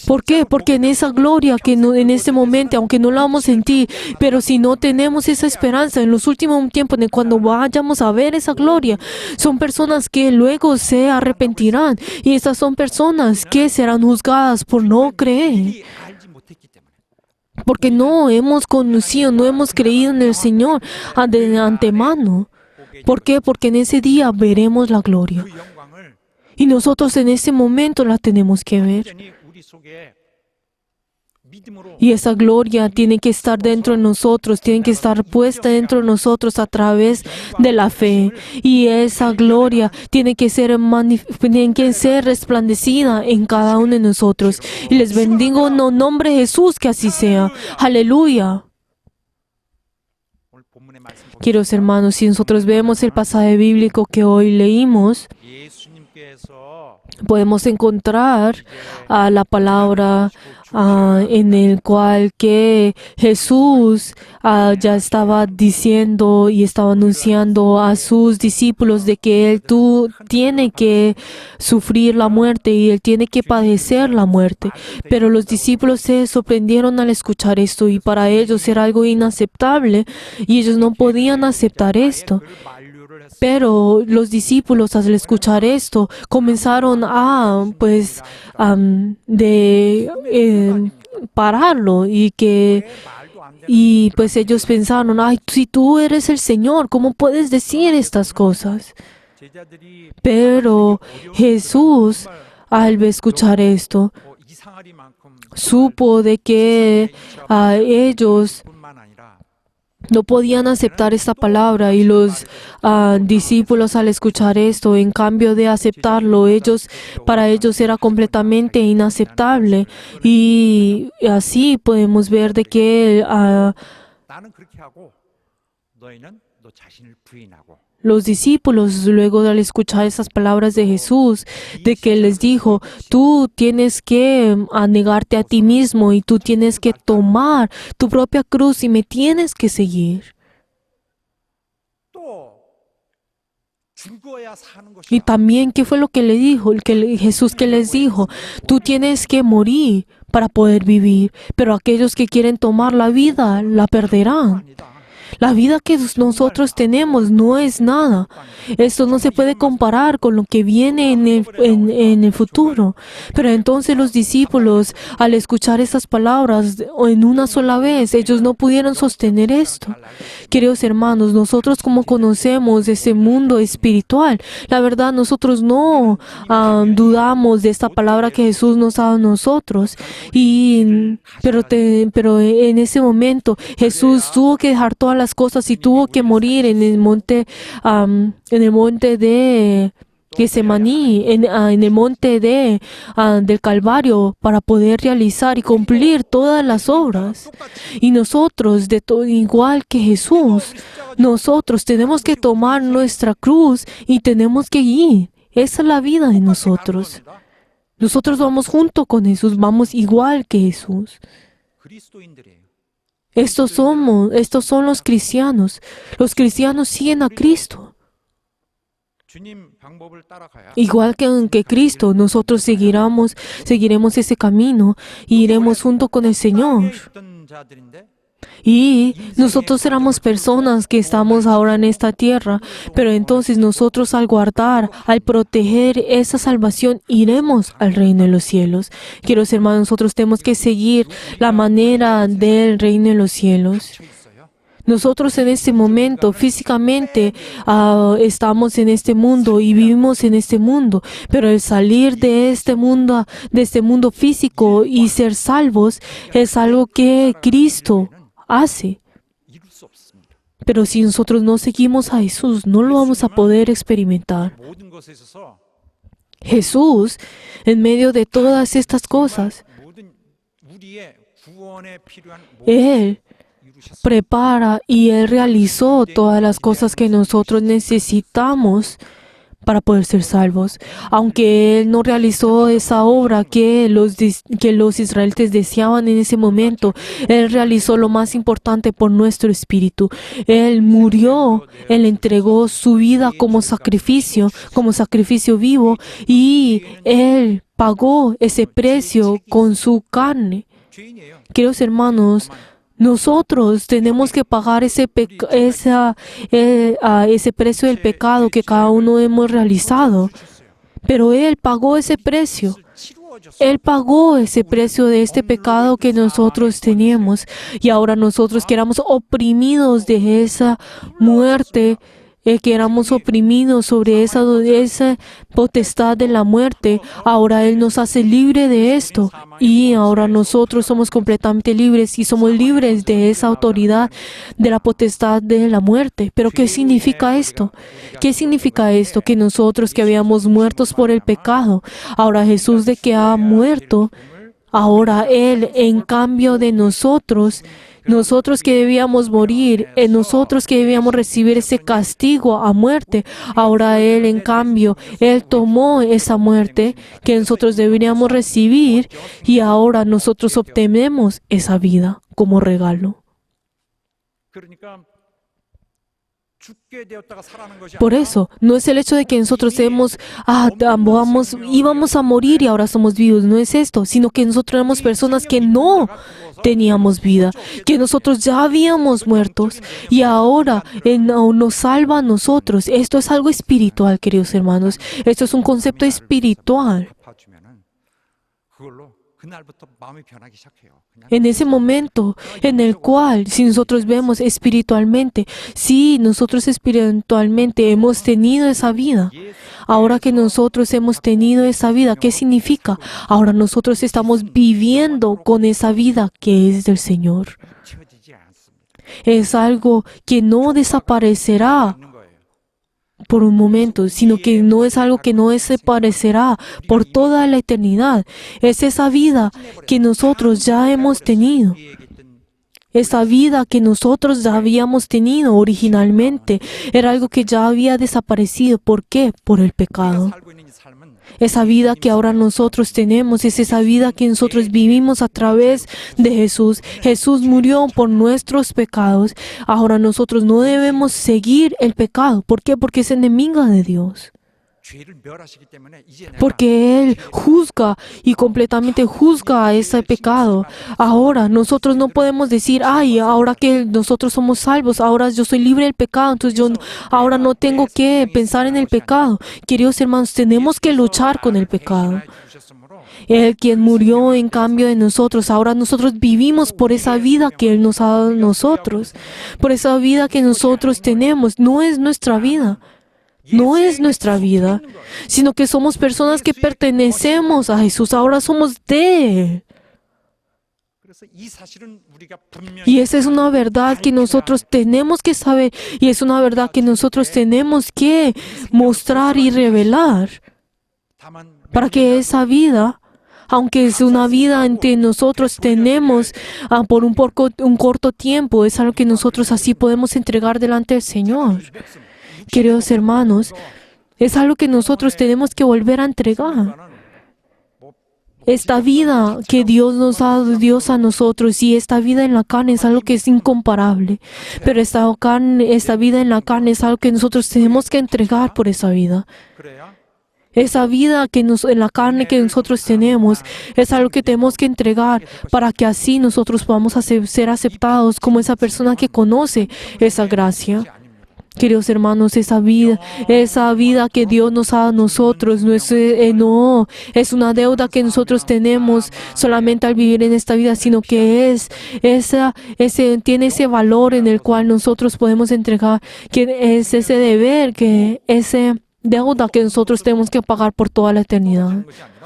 ¿Por qué? Porque en esa gloria que en ese momento, aunque no la vamos a sentir, pero si no tenemos esa esperanza en los últimos tiempos, cuando vayamos a ver esa gloria, son personas que luego se arrepentirán y esas son personas que serán juzgadas por no creer. Porque no hemos conocido, no hemos creído en el Señor de antemano. ¿Por qué? Porque en ese día veremos la gloria. Y nosotros en ese momento la tenemos que ver. Y esa gloria tiene que estar dentro de nosotros, tiene que estar puesta dentro de nosotros a través de la fe. Y esa gloria tiene que ser resplandecida en cada uno de nosotros. Y les bendigo en el nombre de Jesús, que así sea. Aleluya. Queridos hermanos, si nosotros vemos el pasaje bíblico que hoy leímos, podemos encontrar la palabra en el cual que Jesús ya estaba diciendo y estaba anunciando a sus discípulos de que Él tiene que sufrir la muerte y Él tiene que padecer la muerte. Pero los discípulos se sorprendieron al escuchar esto y para ellos era algo inaceptable y ellos no podían aceptar esto. Pero los discípulos al escuchar esto comenzaron a pararlo y pues ellos pensaron, ay, si tú eres el Señor, ¿cómo puedes decir estas cosas? Pero Jesús, al escuchar esto, supo de que ellos no podían aceptar esta palabra y los discípulos al escuchar esto, en cambio de aceptarlo, para ellos era completamente inaceptable. Y así podemos ver de que 나는 그렇게 하고 너희는 너 자신을 부인하고 los discípulos, luego al escuchar esas palabras de Jesús, de que Él les dijo, tú tienes que negarte a ti mismo y tú tienes que tomar tu propia cruz y me tienes que seguir. 또 죽어야 사는 것이다. Y también, ¿qué fue lo que le dijo? Jesús que les dijo, tú tienes que morir para poder vivir, pero aquellos que quieren tomar la vida, la perderán. La vida que nosotros tenemos no es nada. Esto no se puede comparar con lo que viene en el futuro. Pero entonces los discípulos, al escuchar estas palabras en una sola vez, ellos no pudieron sostener esto. Queridos hermanos, nosotros como conocemos ese mundo espiritual, la verdad nosotros no dudamos de esta palabra que Jesús nos ha dado a nosotros. Pero en ese momento Jesús tuvo que dejar todas las cosas y tuvo que morir en el monte de Getsemaní, en el monte del Calvario, para poder realizar y cumplir todas las obras. Y nosotros, igual que Jesús, nosotros tenemos que tomar nuestra cruz y tenemos que ir. Esa es la vida de nosotros. Nosotros vamos junto con Jesús, vamos igual que Jesús. 그리스도인들이에요. Estos son los cristianos. Los cristianos siguen a Cristo. 주님 방법을 따라가야 Igual que Cristo, nosotros seguiremos ese camino y iremos junto con el Señor. 있던 자들인데 Y nosotros éramos personas que estamos ahora en esta tierra, pero entonces nosotros al guardar, al proteger esa salvación, iremos al reino de los cielos. Queridos hermanos, nosotros tenemos que seguir la manera del reino de los cielos. Nosotros en este momento físicamente estamos en este mundo y vivimos en este mundo, pero el salir de este mundo físico y ser salvos es algo que Cristo hace. 이룰 수 없습니다. Pero si nosotros no seguimos a Jesús, no lo vamos a poder experimentar. 모든 것에 있어서 Jesús, en medio de todas estas cosas, 모든 우리의 구원에 필요한 Él 이루셨습니다. prepara y Él realizó todas las cosas que nosotros necesitamos para poder ser salvos. Aunque Él no realizó esa obra que los israelitas deseaban en ese momento, Él realizó lo más importante por nuestro espíritu. Él murió, Él entregó su vida como sacrificio vivo, y Él pagó ese precio con su carne. 죄인이에요. Queridos hermanos, nosotros tenemos que pagar ese precio del pecado que cada uno hemos realizado. Pero Él pagó ese precio. Él pagó ese precio de este pecado que nosotros teníamos. Y ahora nosotros que éramos oprimidos de esa muerte, que éramos oprimidos sobre esa potestad de la muerte, ahora Él nos hace libre de esto. Y ahora nosotros somos completamente libres y somos libres de esa autoridad de la potestad de la muerte. Pero ¿qué significa esto? ¿Qué significa esto? Que nosotros que habíamos muertos por el pecado, ahora Jesús de que ha muerto, ahora Él en cambio de nosotros que debíamos morir, nosotros que debíamos recibir ese castigo a muerte, ahora Él en cambio, Él tomó esa muerte que nosotros deberíamos recibir y ahora nosotros obtenemos esa vida como regalo. 그러니까 죽게 되었다가 살아난 것이 Por 아니라 eso, no es el hecho de que nosotros íbamos a morir y ahora somos vivos, no es esto, sino que nosotros éramos personas que no teníamos vida, que nosotros ya habíamos muertos y ahora nos salva a nosotros. Esto es algo espiritual, queridos hermanos. Esto es un concepto espiritual. 갚아주면은 그걸로 그날부터 마음이 변하기 시작해요. 그냥 En ese momento en el cual, si nosotros vemos espiritualmente, si nosotros espiritualmente hemos tenido esa vida, ahora que nosotros hemos tenido esa vida, ¿qué significa? Ahora nosotros estamos viviendo con esa vida que es del Señor. 치워지지 않습니다. Es algo que no desaparecerá 있는 거예요. por un momento, sino que no es algo que no desaparecerá por toda la eternidad. Es esa vida que nosotros ya hemos tenido. 우리에게 있던 Esa vida que nosotros ya habíamos tenido originalmente era algo que ya había desaparecido. ¿Por qué? Por el pecado. 살고 있는 이 삶은 Esa vida que ahora nosotros tenemos es esa vida que nosotros vivimos a través de Jesús. Jesús murió por nuestros pecados. Ahora nosotros no debemos seguir el pecado. ¿Por qué? Porque es enemiga de Dios. 죄를 멸하시기 때문에 이제 내가 Porque Él juzga y completamente juzga a ese pecado. Ahora nosotros no podemos decir, ay, ahora que nosotros somos salvos, ahora yo soy libre del pecado, entonces yo ahora no tengo que pensar en el pecado. Queridos hermanos, tenemos que luchar con el pecado. 주셨으므로 Él quien murió en cambio de nosotros, ahora nosotros vivimos por esa vida que Él nos ha dado a nosotros. Por esa vida que nosotros tenemos, no es nuestra vida. No es nuestra vida, sino que somos personas que pertenecemos a Jesús. Ahora somos de Él. 그래서 이 사실은 우리가 분명히 Y esa es una verdad que nosotros tenemos que saber. Y es una verdad que nosotros tenemos que mostrar y revelar. 다만 Para que esa vida, aunque es una vida en que nosotros tenemos por un corto tiempo, es algo que nosotros así podemos entregar delante del Señor. Queridos hermanos, es algo que nosotros tenemos que volver a entregar. Esta vida que Dios nos ha dado, Dios a nosotros, y esta vida en la carne es algo que es incomparable. Pero esta vida en la carne es algo que nosotros tenemos que entregar por esa vida. 그래야 Esa vida en la carne que nosotros tenemos es algo que tenemos que entregar para que así nosotros podamos ser aceptados como esa persona que conoce esa gracia. Queridos hermanos, esa vida que Dios nos ha dado a nosotros no es una deuda que nosotros tenemos solamente al vivir en esta vida, sino que tiene ese valor en el cual nosotros podemos entregar, que es ese deber, que ese deuda que nosotros tenemos que pagar por toda la eternidad. 것이 아니라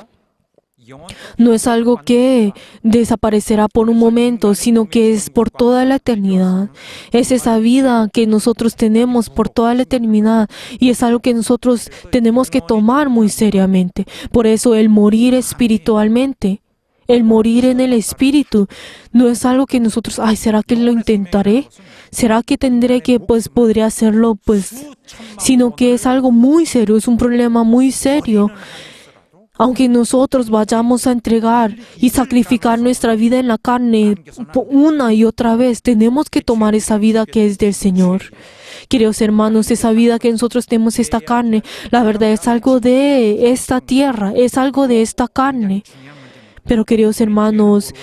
영원 No es algo que desaparecerá por un momento, sino que es por toda la eternidad. Es esa vida que nosotros tenemos por toda la eternidad y es algo que nosotros tenemos que tomar muy seriamente. Por eso el morir espiritualmente, el morir en el espíritu, no es algo que nosotros, ay, ¿será que lo intentaré? ¿Será que tendré que, podría hacerlo? Sino que es algo muy serio, es un problema muy serio. Aunque nosotros vayamos a entregar y sacrificar nuestra vida en la carne una y otra vez, tenemos que tomar esa vida que es del Señor. Queridos hermanos, esa vida que nosotros tenemos, esta carne, la verdad es algo de esta tierra, es algo de esta carne. Pero queridos hermanos,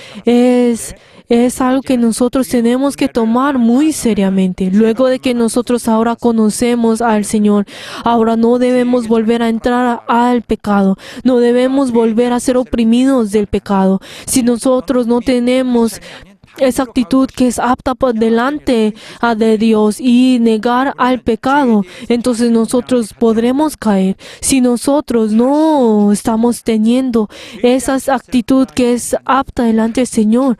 es algo que nosotros tenemos que tomar muy seriamente. Luego de que nosotros ahora conocemos al Señor, ahora no debemos volver a entrar al pecado. No debemos volver a ser oprimidos del pecado. Si nosotros no tenemos esa actitud que es apta delante de Dios y negar al pecado, entonces nosotros podremos caer. Si nosotros no estamos teniendo esa actitud que es apta delante del Señor,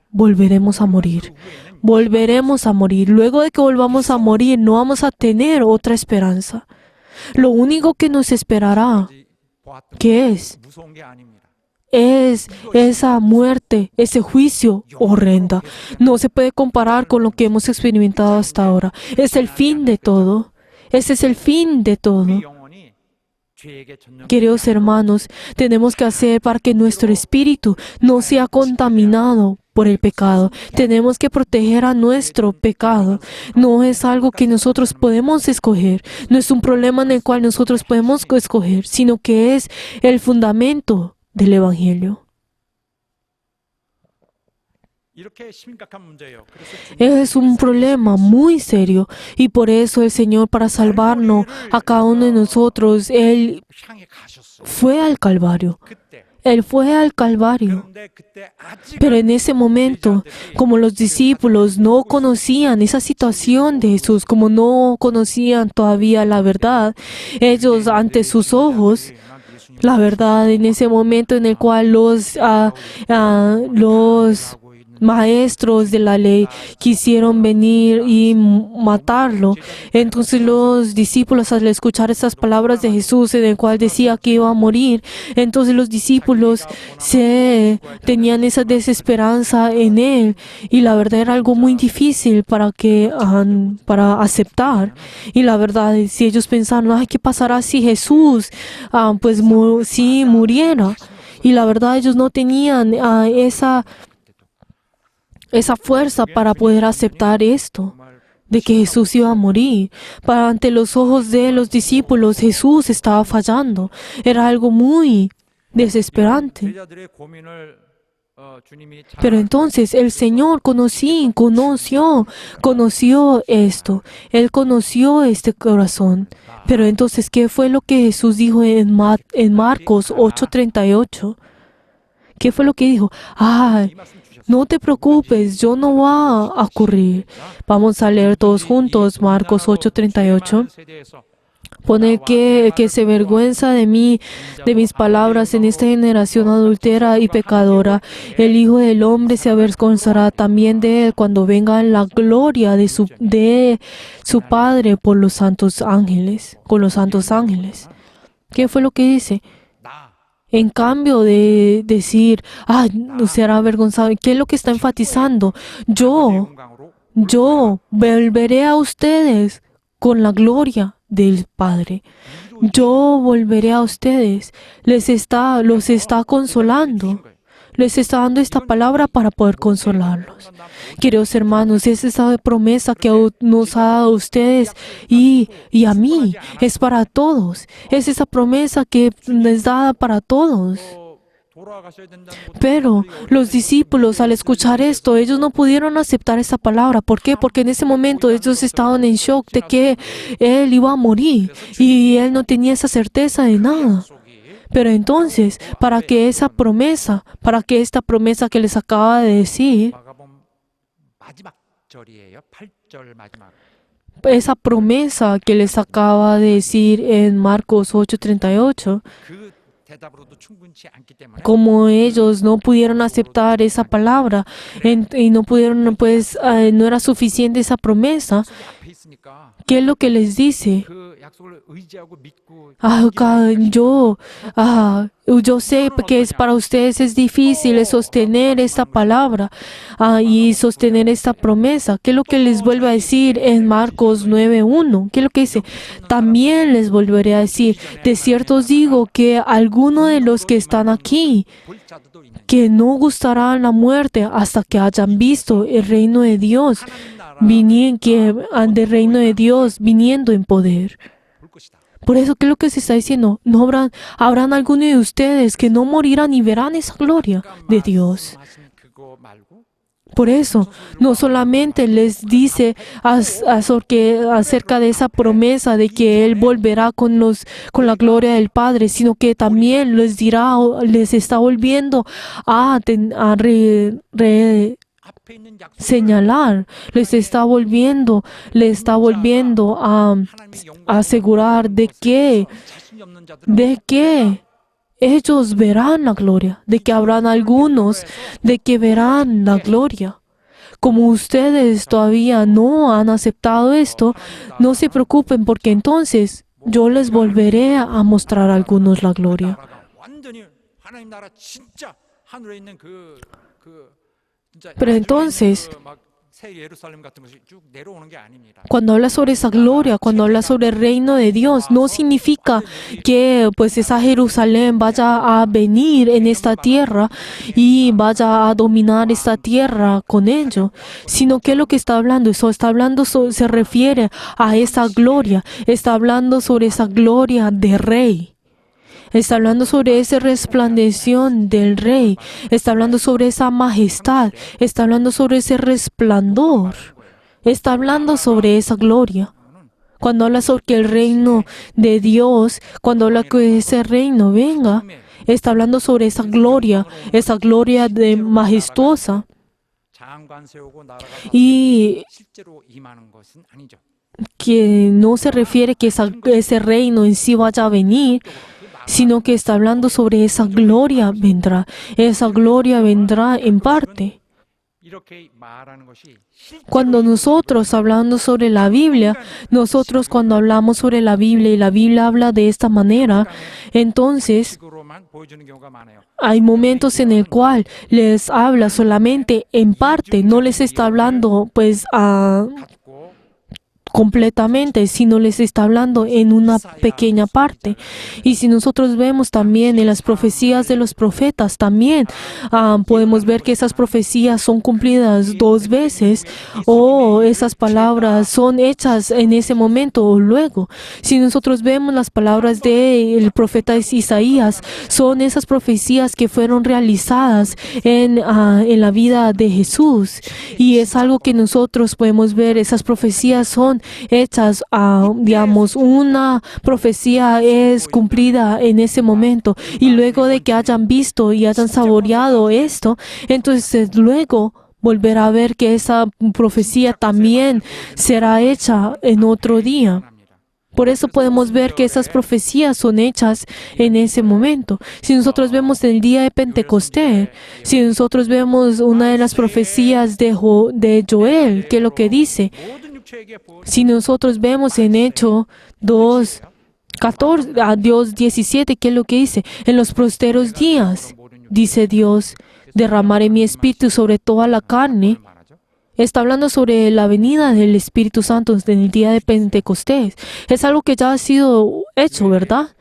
volveremos a morir. Volveremos a morir. Luego de que volvamos a morir, no vamos a tener otra esperanza. Lo único que nos esperará, ¿qué es? 무서운 게 아닙니다. Es esa muerte, ese juicio horrenda. No se puede comparar con lo que hemos experimentado hasta ahora. Es el fin de todo. Ese es el fin de todo. 영혼이 죄에게 전념 Queridos hermanos, tenemos que hacer para que nuestro espíritu no sea contaminado por el pecado. Tenemos que proteger a nuestro pecado. No es algo que nosotros podemos escoger. No es un problema en el cual nosotros podemos escoger, sino que es el fundamento del Evangelio. 이렇게 심각한 문제예요. 그래서 Es un problema muy serio y por eso el Señor, para salvarnos a cada uno de nosotros, Él 향해 가셨어. fue al Calvario. 그때 Él fue al Calvario. 그런데 그때 아직 Pero en ese momento, como los discípulos no conocían esa situación de Jesús, como no conocían todavía la verdad, ellos ante sus ojos, la verdad en ese momento en el cual los 하고 있는 maestros de la ley quisieron venir y matarlo. Entonces los discípulos, al escuchar estas palabras de Jesús en el cual decía que iba a morir, entonces los discípulos tenían esa desesperanza en él, y la verdad era algo muy difícil para aceptar. Y la verdad, si ellos pensaron, ay, ¿qué pasará si Jesús si muriera? Y la verdad, ellos no tenían esa fuerza para poder aceptar esto, de que Jesús iba a morir. Ante los ojos de los discípulos, Jesús estaba fallando. Era algo muy desesperante. 제자들의 고민을 주님이 잘 Pero entonces el Señor conoció esto. Él conoció este corazón. Pero entonces, ¿qué fue lo que Jesús dijo en Marcos 8:38? ¿Qué fue lo que dijo? No te preocupes, yo no va a ocurrir. Vamos a leer todos juntos Marcos 8:38. Pone que se avergüenza de mí, de mis palabras en esta generación adúltera y pecadora. El Hijo del Hombre se avergonzará también de él cuando venga en la gloria de su Padre por los santos ángeles, con los santos ángeles. ¿Qué fue lo que dice? En cambio de decir, no será avergonzado, ¿qué es lo que está enfatizando? Yo volveré a ustedes con la gloria del Padre. Yo volveré a ustedes. Los está consolando. Les está dando esta palabra para poder consolarlos. Queridos hermanos, es esa promesa que nos ha dado a ustedes y a mí. Es para todos. Es esa promesa que les da para todos. Pero los discípulos, al escuchar esto, ellos no pudieron aceptar esa palabra. ¿Por qué? Porque en ese momento ellos estaban en shock de que Él iba a morir y Él no tenía esa certeza de nada. Pero entonces, para que esta promesa que les acaba de decir, esa promesa que les acaba de decir en Marcos 8:38, como ellos no pudieron aceptar esa palabra y no pudieron, no era suficiente esa promesa, ¿qué es lo que les dice? Yo sé que para ustedes es difícil sostener esta palabra y sostener esta promesa. ¿Qué es lo que les vuelve a decir en Marcos 9:1? ¿Qué es lo que dice? También les volveré a decir, de cierto os digo que alguno de los que están aquí, que no gustarán la muerte hasta que hayan visto el reino de Dios, viniendo en poder. Por eso, ¿qué es lo que se está diciendo? Habrán algunos de ustedes que no morirán y verán esa gloria de Dios. Por eso, no solamente les dice acerca de esa promesa de que Él volverá con la gloria del Padre, sino que también les está volviendo a señalar, le está volviendo a asegurar de que ellos verán la gloria, de que habrán algunos de que verán la gloria. Como ustedes todavía no han aceptado esto, no se preocupen, porque entonces yo les volveré a mostrar a algunos la gloria. Pero entonces, cuando habla sobre esa gloria, cuando habla sobre el reino de Dios, no significa que esa Jerusalén vaya a venir en esta tierra y vaya a dominar esta tierra con ello, sino que lo que está hablando, se refiere a esa gloria, está hablando sobre esa gloria de rey. Está hablando sobre esa resplandeción del Rey. Está hablando sobre esa majestad. Está hablando sobre ese resplandor. Está hablando sobre esa gloria. Cuando habla sobre que el reino de Dios, cuando habla que ese reino venga, está hablando sobre esa gloria de majestuosa. Y que no se refiere que ese reino en sí vaya a venir, sino que está hablando sobre esa gloria vendrá. Esa gloria vendrá en parte. 이렇게 말하는 것이 Cuando nosotros hablando sobre la Biblia, nosotros cuando hablamos sobre la Biblia y la Biblia habla de esta manera, entonces 식으로만 보여주는 경우가 많아요. hay momentos en el cual les habla solamente en parte, no les está hablando pues 갖고 completamente, sino les está hablando en una pequeña parte. Y si nosotros vemos también en las profecías de los profetas, también podemos ver que esas profecías son cumplidas 2 veces o esas palabras son hechas en ese momento o luego. Si nosotros vemos las palabras del profeta Isaías, son esas profecías que fueron realizadas en la vida de Jesús. Y es algo que nosotros podemos ver, esas profecías son hechas, digamos, una profecía es cumplida en ese momento y luego de que hayan visto y hayan saboreado esto, entonces luego volver a ver que esa profecía también será hecha en otro día. Por eso podemos ver que esas profecías son hechas en ese momento. Si nosotros vemos el día de Pentecostés, si nosotros vemos una de las profecías de Joel, que es lo que dice, 모든 육체에게 보여주는 si nosotros vemos en Hecho 2, 14, a Dios 17, ¿qué es lo que dice? En los posteros días, dice Dios, derramaré mi espíritu sobre toda la carne. 말하죠. Está hablando sobre la venida del Espíritu Santo en el día de Pentecostés. Es algo que ya ha sido hecho, ¿verdad?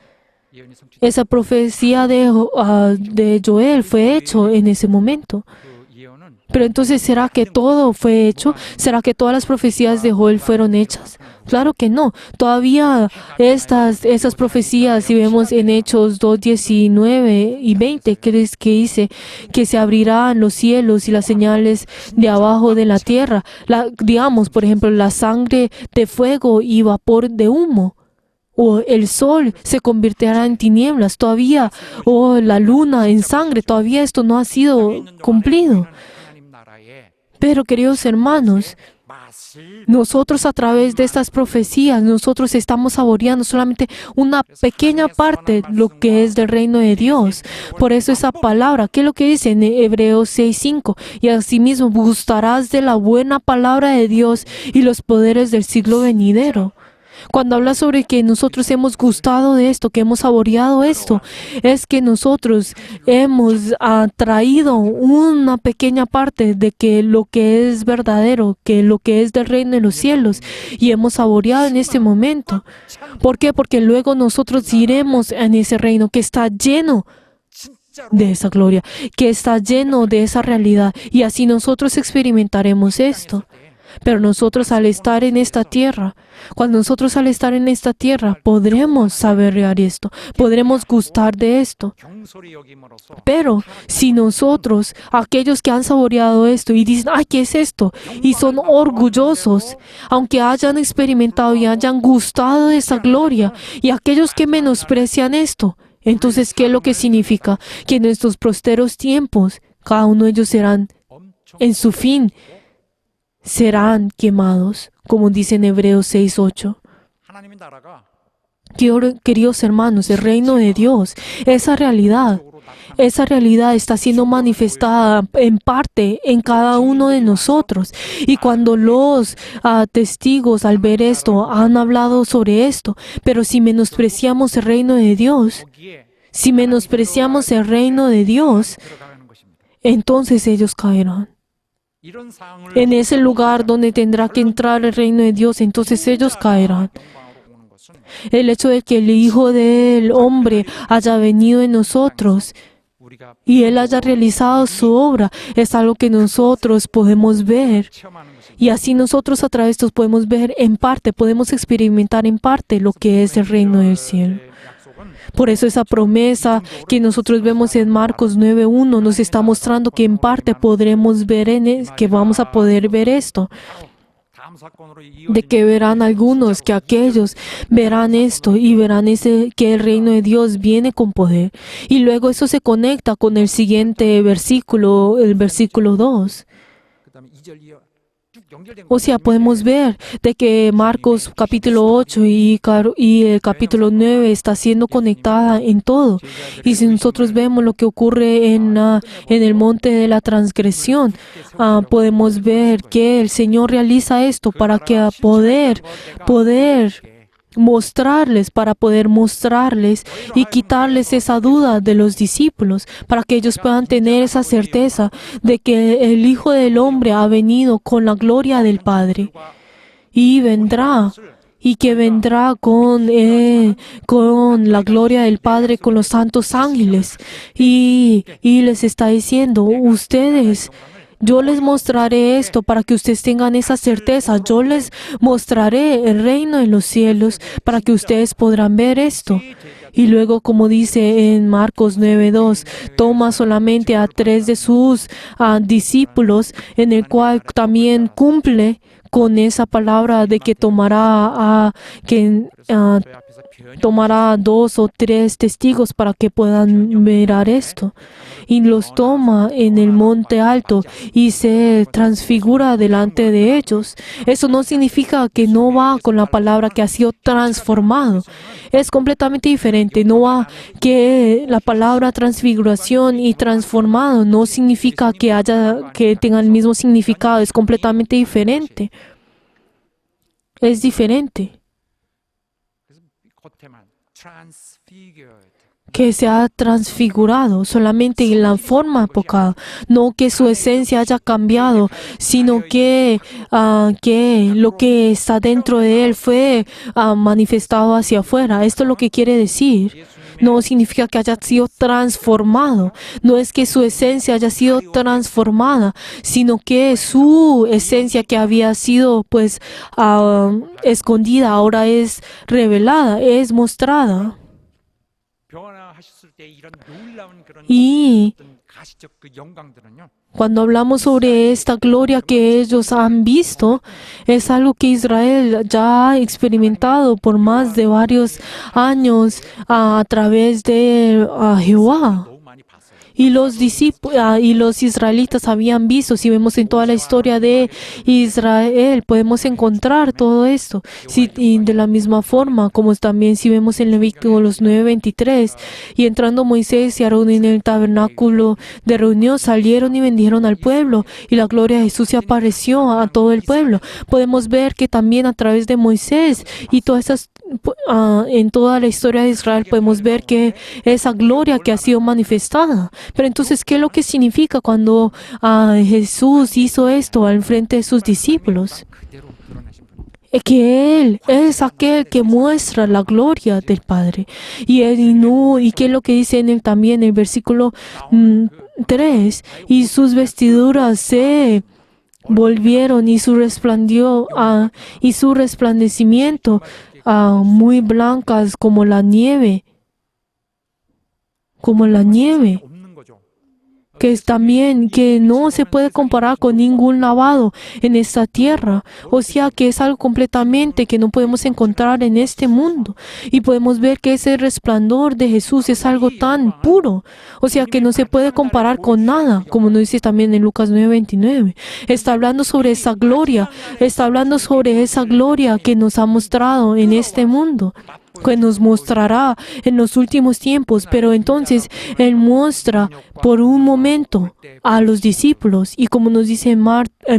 예언이 성취. Esa profecía de Joel fue hecho en ese momento. 그 예언은 Pero entonces, ¿será que todo fue hecho? ¿Será que todas las profecías de Joel fueron hechas? Claro que no. Todavía esas profecías, si vemos en Hechos 2, 19 y 20, que dice que se abrirán los cielos y las señales de abajo de la tierra. Digamos, por ejemplo, la sangre de fuego y vapor de humo. O el sol se convertirá en tinieblas todavía, o la luna en sangre, todavía esto no ha sido cumplido. 하나님 나라에 Pero queridos hermanos, 맛을 nosotros a través de estas profecías, nosotros estamos saboreando solamente una pequeña parte de lo que es del reino de Dios. Por eso esa palabra, ¿qué es lo que dice en Hebreos 6:5? Y asimismo gustarás de la buena palabra de Dios y los poderes del siglo venidero. Cuando habla sobre que nosotros hemos gustado de esto, que hemos saboreado esto, es que nosotros hemos traído una pequeña parte de que lo que es verdadero, que lo que es del reino de los cielos, y hemos saboreado en este momento. ¿Por qué? Porque luego nosotros iremos en ese reino que está lleno de esa gloria, que está lleno de esa realidad, y así nosotros experimentaremos esto. Pero nosotros al estar en esta tierra, cuando nosotros al estar en esta tierra, podremos saborear esto, podremos gustar de esto. 경솔히 여김으로써 Pero si nosotros, aquellos que han saboreado esto y dicen, ay, ¿qué es esto? Y son orgullosos, aunque hayan experimentado y hayan gustado de esa gloria, y aquellos que menosprecian esto, entonces, ¿qué es lo que significa? Que en estos posteros tiempos, cada uno de ellos serán, 엄청 en su fin, serán quemados, como dice en Hebreos 6:8. 하나님의 나라가 Queridos hermanos, el reino de Dios, esa realidad está siendo manifestada en parte en cada uno de nosotros. Y cuando los testigos al ver esto han hablado sobre esto, pero si menospreciamos el reino de Dios, 거기에 si menospreciamos el reino de Dios, 들어가는 것입니다. entonces ellos caerán. 이런 상황을 En ese lugar donde tendrá que entrar el reino de Dios, entonces ellos caerán. 영광으로 오는 것은 El hecho de que el Hijo del Hombre haya venido en nosotros 우리가 y Él haya realizado su obra es algo que nosotros podemos ver. 체험하는 것입니다. Y así nosotros a través de esto podemos ver en parte, podemos experimentar en parte lo que es el reino del cielo. 약속은 Por eso esa promesa que nosotros vemos en Marcos 9:1 nos está mostrando que en parte podremos ver que vamos a poder ver esto, 다음 사건으로 de que verán algunos, que aquellos verán esto y verán que el reino de Dios viene con poder. Y luego eso se conecta con el siguiente versículo, el versículo 2. 그다음에 2절 이하 쭉 O sea, podemos ver de que Marcos capítulo 8 y el capítulo 9 está siendo conectada en todo. Y si nosotros vemos lo que ocurre en el monte de la transgresión, podemos ver que el Señor realiza esto para que poder mostrarles y quitarles esa duda de los discípulos, para que ellos puedan tener esa certeza de que el Hijo del Hombre ha venido con la gloria del Padre y que vendrá con la gloria del Padre, con los santos ángeles. Y les está diciendo, yo les mostraré esto para que ustedes tengan esa certeza. Yo les mostraré el reino de los cielos para que ustedes podrán ver esto. Y luego, como dice en Marcos 9:2, toma solamente a 3 de sus discípulos, en el cual también cumple con esa palabra de que tomará 2 o 3 testigos para que puedan mirar esto. Y los toma en el monte alto y se transfigura delante de ellos. Eso no significa que no va con la palabra que ha sido transformado. Es completamente diferente. No va que la palabra transfiguración y transformado no significa que tenga el mismo significado. Es completamente diferente. Es diferente. Que se ha transfigurado solamente en la forma pecado, no que su esencia haya cambiado, sino que lo que está dentro de él fue manifestado hacia afuera. Esto es lo que quiere decir. No significa que haya sido transformado, no es que su esencia haya sido transformada, sino que su esencia que había sido escondida ahora es revelada, es mostrada. Y cuando hablamos sobre esta gloria que ellos han visto, es algo que Israel ya ha experimentado por más de varios años a través de Jehová. Y los israelitas habían visto. Si vemos en toda la historia de Israel, podemos encontrar todo esto. Y de la misma forma, como también si vemos en Levíticos 9:23, y entrando Moisés y Aarón en el tabernáculo de reunión, salieron y bendijeron al pueblo, y la gloria de Jesús se apareció a todo el pueblo. Podemos ver que también a través de Moisés y todas esas en toda la historia de Israel podemos ver que esa gloria que ha sido manifestada. Pero entonces, ¿qué es lo que significa cuando Jesús hizo esto al frente de sus discípulos? Que Él es aquel que muestra la gloria del Padre. Y ¿qué es lo que dice en él también en el versículo 3? Y sus vestiduras se volvieron y su resplandecimiento muy blancas como la nieve, que es también que no se puede comparar con ningún lavado en esta tierra. O sea que es algo completamente que no podemos encontrar en este mundo. Y podemos ver que ese resplandor de Jesús es algo tan puro. O sea que no se puede comparar con nada, como nos dice también en Lucas 9:29. Está hablando sobre esa gloria. Está hablando sobre esa gloria que nos ha mostrado en este mundo, que nos mostrará en los últimos tiempos. Pero entonces Él muestra por un momento a los discípulos, y como nos dice en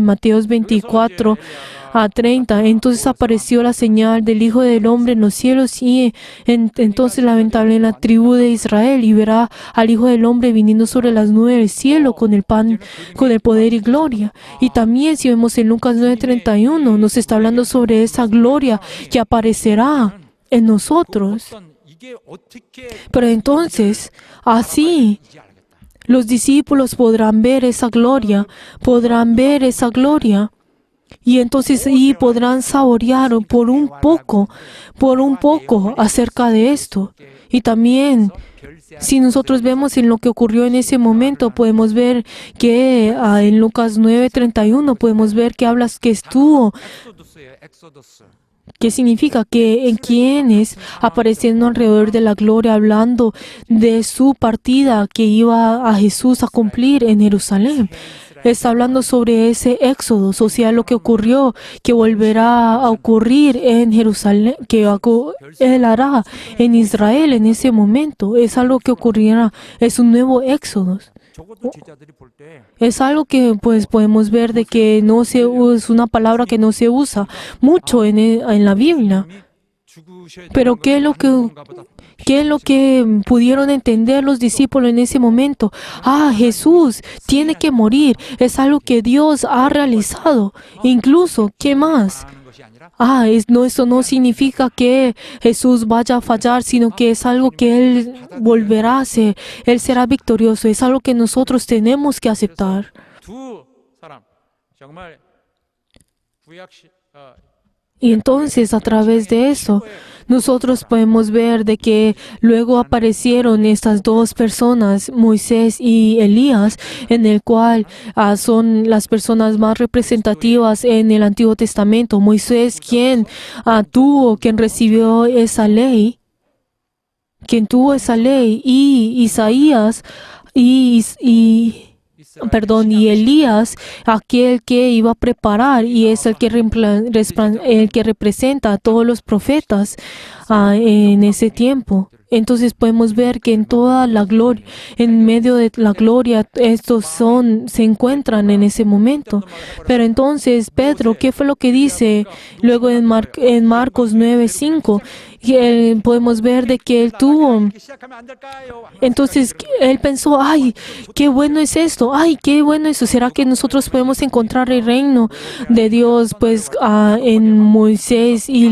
Mateo 24:30, entonces apareció la señal del Hijo del Hombre en los cielos, y entonces lamentable en la tribu de Israel, y verá al Hijo del Hombre viniendo sobre las nubes del cielo con el poder y gloria. Y también si vemos en Lucas 9:31, nos está hablando sobre esa gloria que aparecerá en nosotros. Pero entonces, así, los discípulos podrán ver esa gloria, y entonces podrán saborear por un poco acerca de esto. Y también, si nosotros vemos en lo que ocurrió en ese momento, podemos ver que en Lucas 9:31 podemos ver que estuvo. ¿Qué significa? Que en quienes apareciendo alrededor de la gloria, hablando de su partida que iba a Jesús a cumplir en Jerusalén. está hablando sobre ese éxodo, o sea, lo que ocurrió, que volverá a ocurrir en Jerusalén, que Él hará en Israel en ese momento. Es algo que ocurrirá, es un nuevo éxodo. 적어도 제자들이 볼 때 Es algo que pues podemos ver de que no se es una palabra que no se usa mucho en la Biblia. 죽으셔야 Pero ¿qué es lo que pudieron entender los discípulos en ese momento? Ah, Jesús tiene que morir. Es algo que Dios ha realizado. Incluso, ¿qué más? 하는 것이 아니라 Ah, eso no significa que Jesús vaya a fallar, sino que es algo que Él volverá a hacer. Él será victorioso. Es algo que nosotros tenemos que aceptar. 두 사람 정말 구약 Y entonces, a través de eso, nosotros podemos ver de que luego aparecieron estas dos personas, Moisés y Elías, en el cual son las personas más representativas en el Antiguo Testamento. Moisés, quien recibió esa ley, y Isaías y Elías, aquel que iba a preparar, y es el que representa a todos los profetas en ese tiempo. Entonces podemos ver que en toda la gloria, en medio de la gloria, estos se encuentran en ese momento. Pero entonces Pedro, ¿qué fue lo que dice luego en Marcos 9:5? Podemos ver de que él tuvo. 시작하면 안 될까요? Entonces él pensó, ay, qué bueno es esto, ay, qué bueno eso. ¿Será que nosotros podemos encontrar el reino de Dios, pues, en Moisés y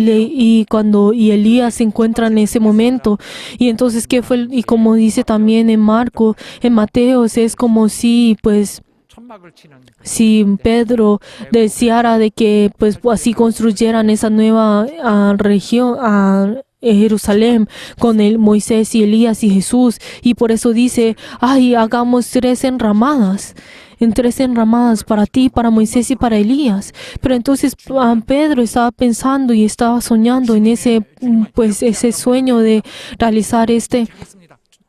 Elías se encuentran en ese momento? Y entonces, ¿qué fue? Y como dice también en Mateos, es como si, pues, 천막을 치는 si Pedro deseara de que pues así construyeran esa nueva región, Jerusalén, con Moisés y Elías y Jesús, y por eso dice, ay, hagamos tres enramadas para ti, para Moisés y para Elías. Pero entonces Pedro estaba pensando y estaba soñando en ese sueño de realizar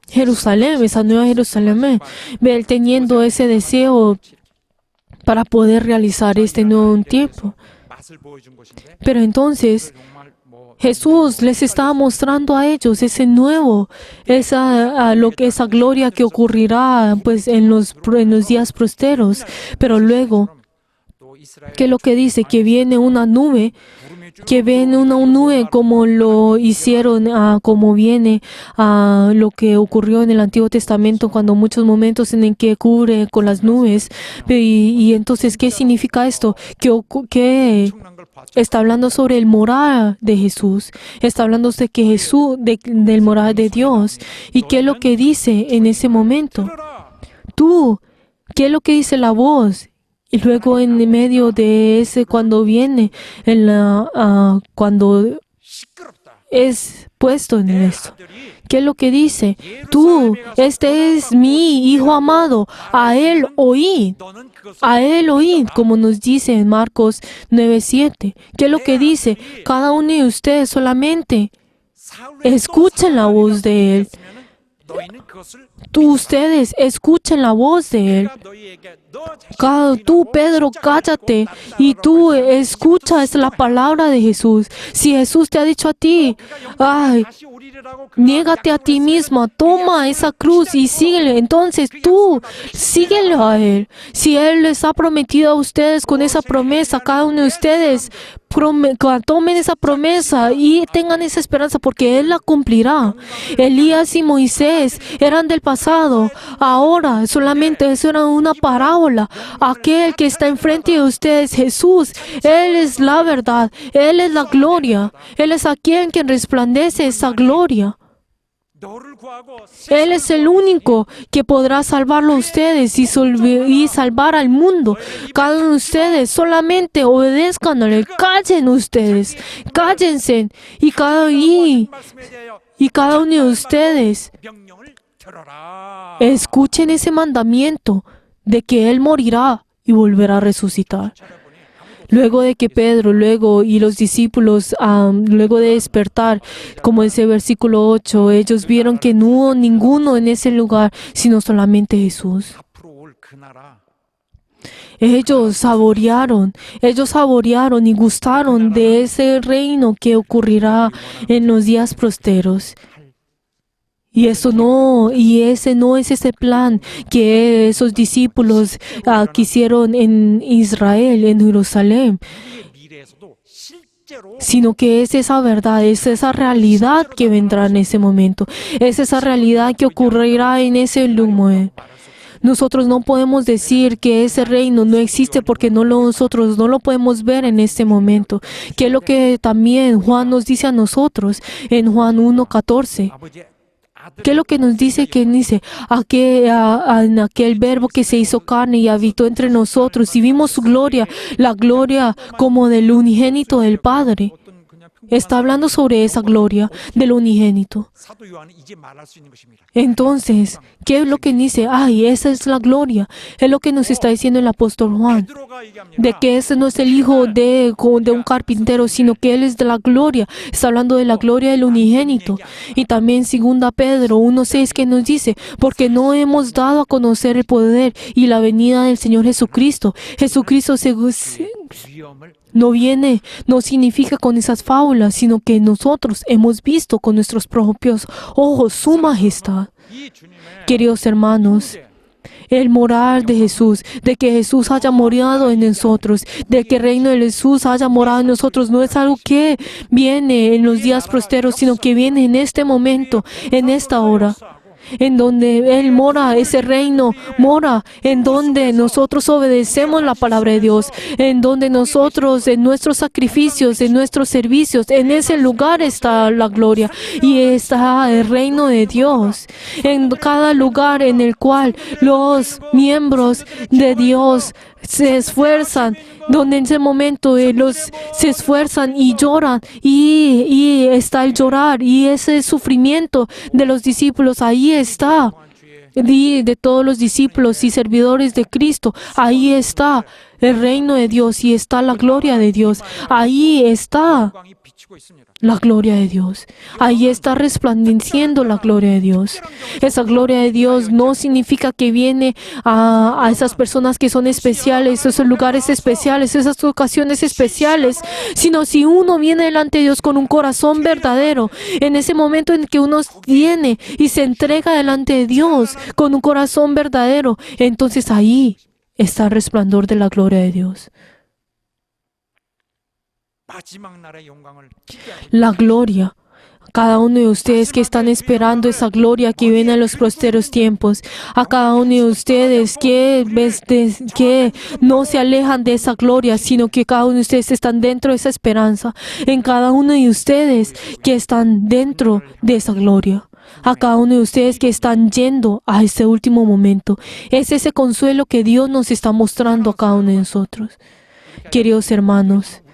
Jerusalén, esa nueva Jerusalén, él teniendo ese deseo para poder realizar este nuevo tiempo. 맛을 보여준 것인데 Pero entonces 정말 뭐 Jesús les estaba mostrando a ellos esa gloria que ocurrirá pues en los días posteros. Pero luego, 또 이스라엘 ¿qué es lo que dice? Que viene una nube, como lo hicieron, como viene lo que ocurrió en el Antiguo Testamento, cuando muchos momentos en el que cubre con las nubes. Y entonces, ¿qué significa esto? Que 엄청난 걸 봤죠. está hablando sobre el morar de Jesús. Está hablando de que Jesús, del morar de Dios. ¿Y qué es lo que dice en ese momento? Tú, ¿qué es lo que dice la voz? Y luego en medio de ese, cuando viene, cuando 시끄럽다. es puesto en esto. 아들이 ¿Qué es lo que dice? Tú, este es mi Hijo amado, a Él oíd. 너는 그것을 A Él oíd, como nos dice en Marcos 9:7. ¿Qué es lo que dice? Cada uno de ustedes solamente 사울의 escuchen la voz de Él. 너희는 그것을 Ustedes escuchen la voz de Él. 내가 너희에게 너 자신이 Tú, Pedro, cállate y tú escuchas la palabra de Jesús. Si Jesús te ha dicho a ti, ay, 다시 오리라고 niégate a ti mismo, toma esa cruz y síguele. Entonces tú, síguele a Él. Si Él les ha prometido a ustedes con esa promesa, cada uno de ustedes, tomen esa promesa y tengan esa esperanza porque Él la cumplirá. Elías y Moisés eran del pasado. Ahora solamente eso era una parábola. Aquel que está enfrente de ustedes, Jesús, Él es la verdad. Él es la gloria. Él es aquel quien resplandece esa gloria. 너를 구하고 Él es el único que podrá salvarlo a ustedes y salvar al mundo. Cada uno de ustedes solamente obedezcan a Él. Callen ustedes. Cállense. Y cada uno de ustedes 명령을 들어라. escuchen ese mandamiento de que Él morirá y volverá a resucitar. Luego de que Pedro, y los discípulos, luego de despertar, como ese versículo 8, ellos vieron que no hubo ninguno en ese lugar, sino solamente Jesús. 앞으로 올 그 나라 ellos saborearon y gustaron de ese reino que ocurrirá en los días posteros. Y ese no es ese plan que esos discípulos quisieron en Israel, en Jerusalén, 우리의 미래에서도 실제로 sino que es esa verdad, es esa realidad que vendrá en ese momento, es esa realidad que ocurrirá en ese lugar. Nosotros no podemos decir que ese reino no existe porque nosotros no lo podemos ver en este momento, que es lo que también Juan nos dice a nosotros en Juan 1:14. 아버지의 아들 ¿Qué es lo que nos dice? Que dice, en aquel verbo que se hizo carne y habitó entre nosotros y vimos su gloria, la gloria como del unigénito del Padre. 어떤 그냥 Está hablando sobre esa gloria del unigénito. 사도 요한은 이제 말할 수 있는 것입니다. Entonces, ¿qué es lo que dice? Ay, esa es la gloria. Es lo que nos está diciendo el apóstol Juan. 베드로가 얘기합니다. De que ese no es el hijo de un carpintero, sino que él es de la gloria. Está hablando de la gloria del unigénito. Y también 2 Pedro 1:6 que nos dice, porque no hemos dado a conocer el poder y la venida del Señor Jesucristo. Jesucristo 위엄을 no significa con esas fábulas, sino que nosotros hemos visto con nuestros propios ojos su majestad. 이 주님의 Queridos hermanos, el morar de Jesús, de que Jesús haya morado en nosotros, de que el reino de Jesús haya morado en nosotros, no es algo que viene en los días posteros, sino que viene en este momento, en esta hora, en donde Él mora, ese reino mora, en donde nosotros obedecemos la palabra de Dios, en donde nosotros, en nuestros sacrificios, en nuestros servicios, en ese lugar está la gloria y está el reino de Dios. En cada lugar en el cual los miembros de Dios se esfuerzan, donde en ese momento se esfuerzan y lloran y está el llorar y ese sufrimiento de los discípulos, ahí está, de todos los discípulos y servidores de Cristo, ahí está el reino de Dios y está la gloria de Dios, ahí está 영광이 비치고 있습니다. la gloria de Dios. Ahí está resplandeciendo la gloria de Dios. Esa gloria de Dios no significa que viene a esas personas que son especiales, esos lugares especiales, esas ocasiones especiales, sino si uno viene delante de Dios con un corazón verdadero, en ese momento en que uno viene y se entrega delante de Dios con un corazón verdadero, entonces ahí está el resplandor de la gloria de Dios. 마지막 날의 영광을 기대하고 La gloria. Cada uno de ustedes que están esperando esa gloria que viene en los posteros tiempos, a cada uno de ustedes que no se alejan de esa gloria, sino que cada uno de ustedes están dentro de esa esperanza, en cada uno de ustedes que están dentro de esa gloria. A cada uno de ustedes que están yendo a ese último momento. Es ese consuelo que Dios nos está mostrando a cada uno de nosotros. Queridos hermanos,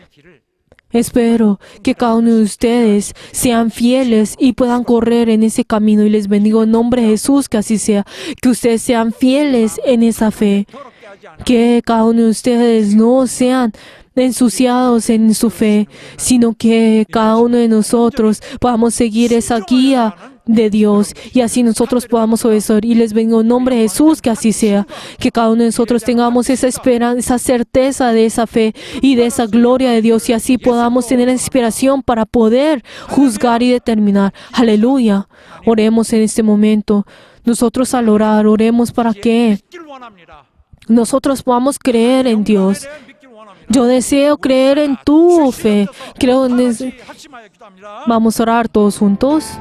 espero que cada uno de ustedes sean fieles y puedan correr en ese camino. Y les bendigo en nombre de Jesús, que así sea. Que ustedes sean fieles en esa fe. 더럽게 하지 않아 Que cada uno de ustedes no sean ensuciados en su fe, sino que cada uno de nosotros podamos seguir esa guía de Dios y así nosotros podamos obedecer. Y les bendigo en nombre de Jesús, que así sea. Que cada uno de nosotros tengamos esa esperanza, esa certeza de esa fe y de esa gloria de Dios y así podamos tener inspiración para poder juzgar y determinar. Aleluya. Oremos en este momento. Nosotros al orar, oremos para que 믿기를 원합니다. nosotros podamos creer en Dios. 믿기를 원합니다. Yo deseo creer en tu fe. Creo en 합심하여 기도합니다. Vamos a orar todos juntos.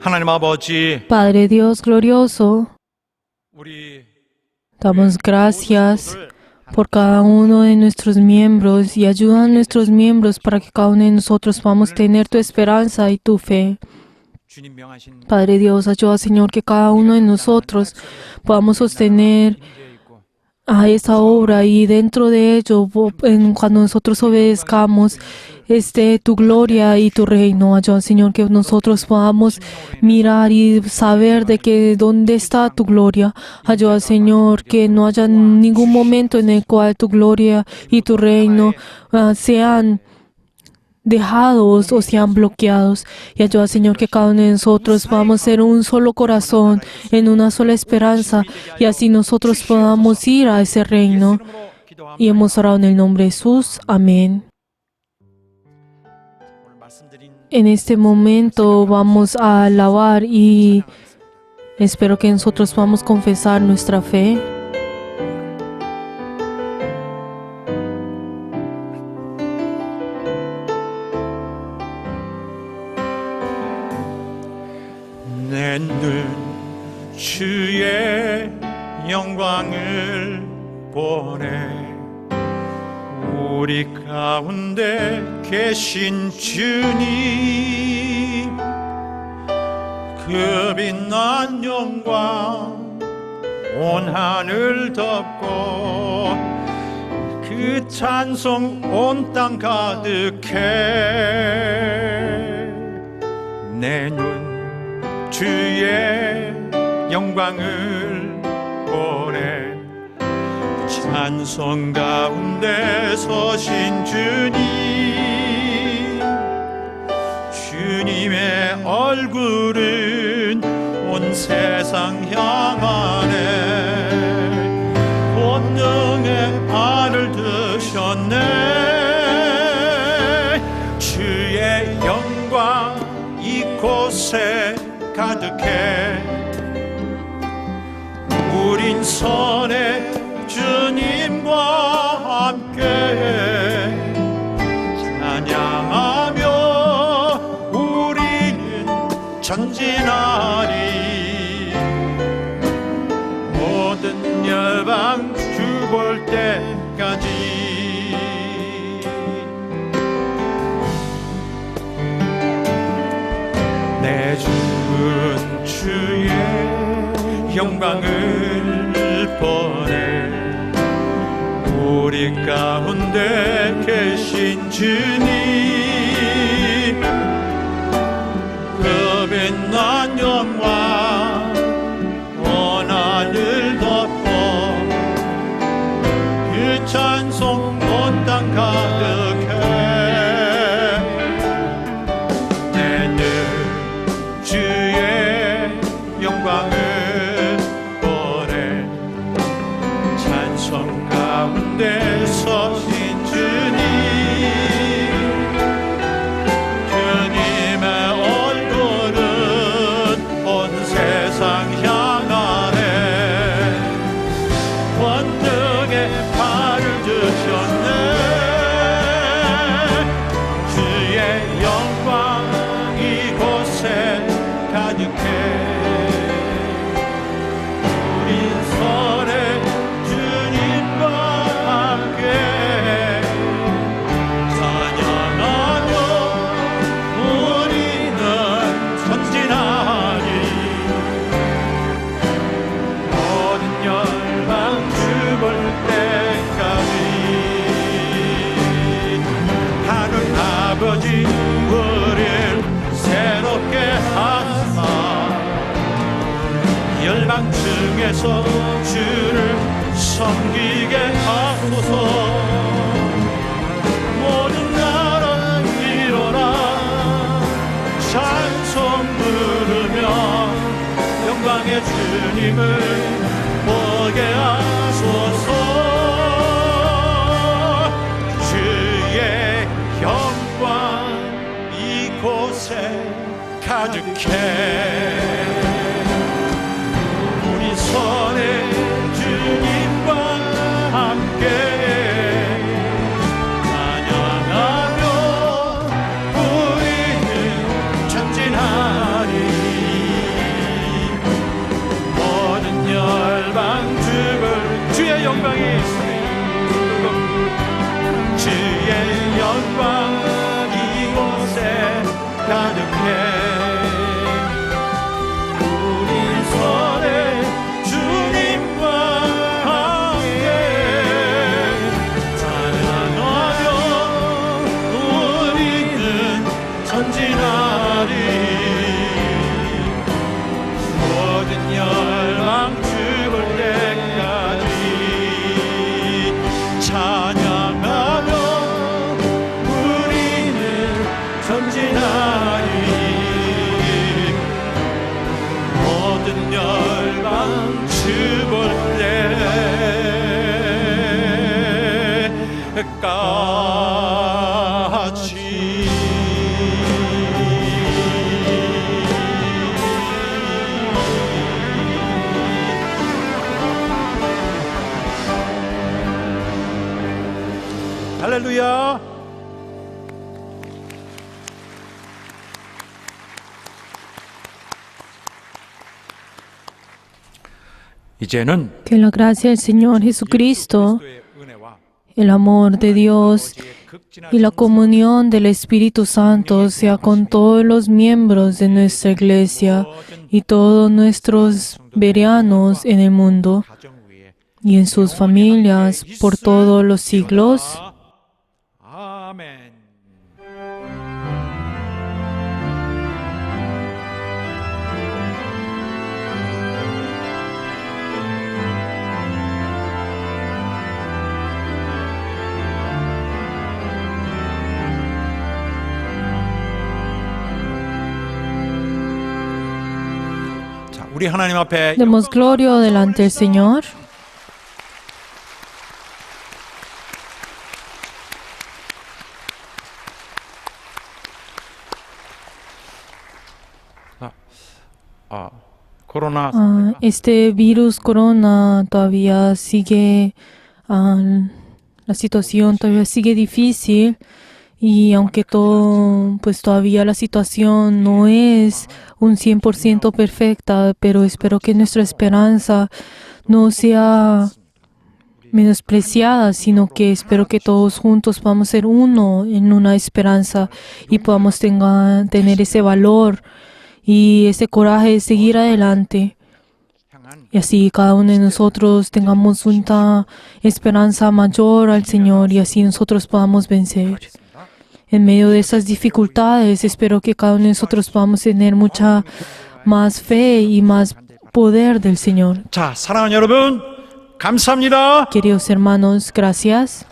하나님 아버지, Padre Dios glorioso, 우리 damos gracias por cada uno de nuestros miembros y ayuda a nuestros miembros para que cada uno de nosotros podamos tener tu esperanza y tu fe. 주님 명하신 Padre Dios, ayuda, Señor, que cada uno de nosotros podamos sostener a esa obra y dentro de ello, cuando nosotros obedezcamos, esté tu gloria y tu reino. Ayuda, Señor, que nosotros podamos mirar y saber de que dónde está tu gloria. Ayuda, Señor, que no haya ningún momento en el cual tu gloria y tu reino sean dejados o sean bloqueados. Y ayuda, Señor, que cada uno de nosotros podamos ser un solo corazón, en una sola esperanza, y así nosotros podamos ir a ese reino. Y hemos orado en el nombre de Jesús. Amén. En este momento vamos a alabar y espero que nosotros podamos confesar nuestra fe. 내 눈 주의 영광을 보네. 우리 가운데 계신 주님, 그 빛난 영광 온 하늘 덮고 그 찬송 온 땅 가득해. 내 눈 주의 영광을 보네. 찬송 가운데 서신 주님, 주님의 얼굴은 온 세상 향하네. 본능의 발을 드셨네. 주의 영광 이곳에 가득해. 우린 선의 주님과 함께 찬양하며 우리는 전진하리. 모든 열방 주 볼 때까지. 내 주는 주의 영광을 보내. 우리 가운데 계신 주님, 그 빛난 영광 온 하늘 덮고 그 찬송 온 땅 가득해. 내 늘 주의 영광을 보내. 찬송 가운데 서신 주님, 주님의 얼굴은 온 세상 향하네. 권능의 발을 드셨네. 주의 영광 이곳에 가득해. 우리 선의 주님과 함께 찬양하며 우리는 전진하리. 모든 열방 주볼 때까지. 하늘 아버지 우릴 새롭게 하사 열방 중에서 주를 섬기게 하소서. 모든 나라 일어나 찬송 부르며 영광의 주님을 보게 하소서. 주의 영광 이곳에 가득해. 우리 선의 주님과 함께 찬양하며 우리는 전진하리. 할렐루야. 이제는 Que la gracia del Señor Jesucristo, 그리스도의 은혜와 el amor de Dios 아버지의 극진한 y la comunión del Espíritu Santo sea con todos los miembros de nuestra iglesia y todos nuestros verianos en el mundo 가정 위에 y en sus familias por todos los siglos. 아멘. 자, 우리 하나님 앞에 Demos gloria delante del Señor. 코로나 Este virus corona todavía sigue, la situación todavía sigue difícil y aunque todo, pues todavía la situación no es un 100% perfecta, pero espero que nuestra esperanza no sea menospreciada, sino que espero que todos juntos podamos ser uno en una esperanza y podamos tener ese valor y ese coraje de seguir adelante. 향한 Y así cada uno de nosotros tengamos una esperanza mayor al Señor y así nosotros podamos vencer. En medio de esas dificultades, espero que cada uno de nosotros podamos tener mucha más fe y más poder del Señor. 자, 사랑하는 여러분, 감사합니다. Queridos hermanos, gracias.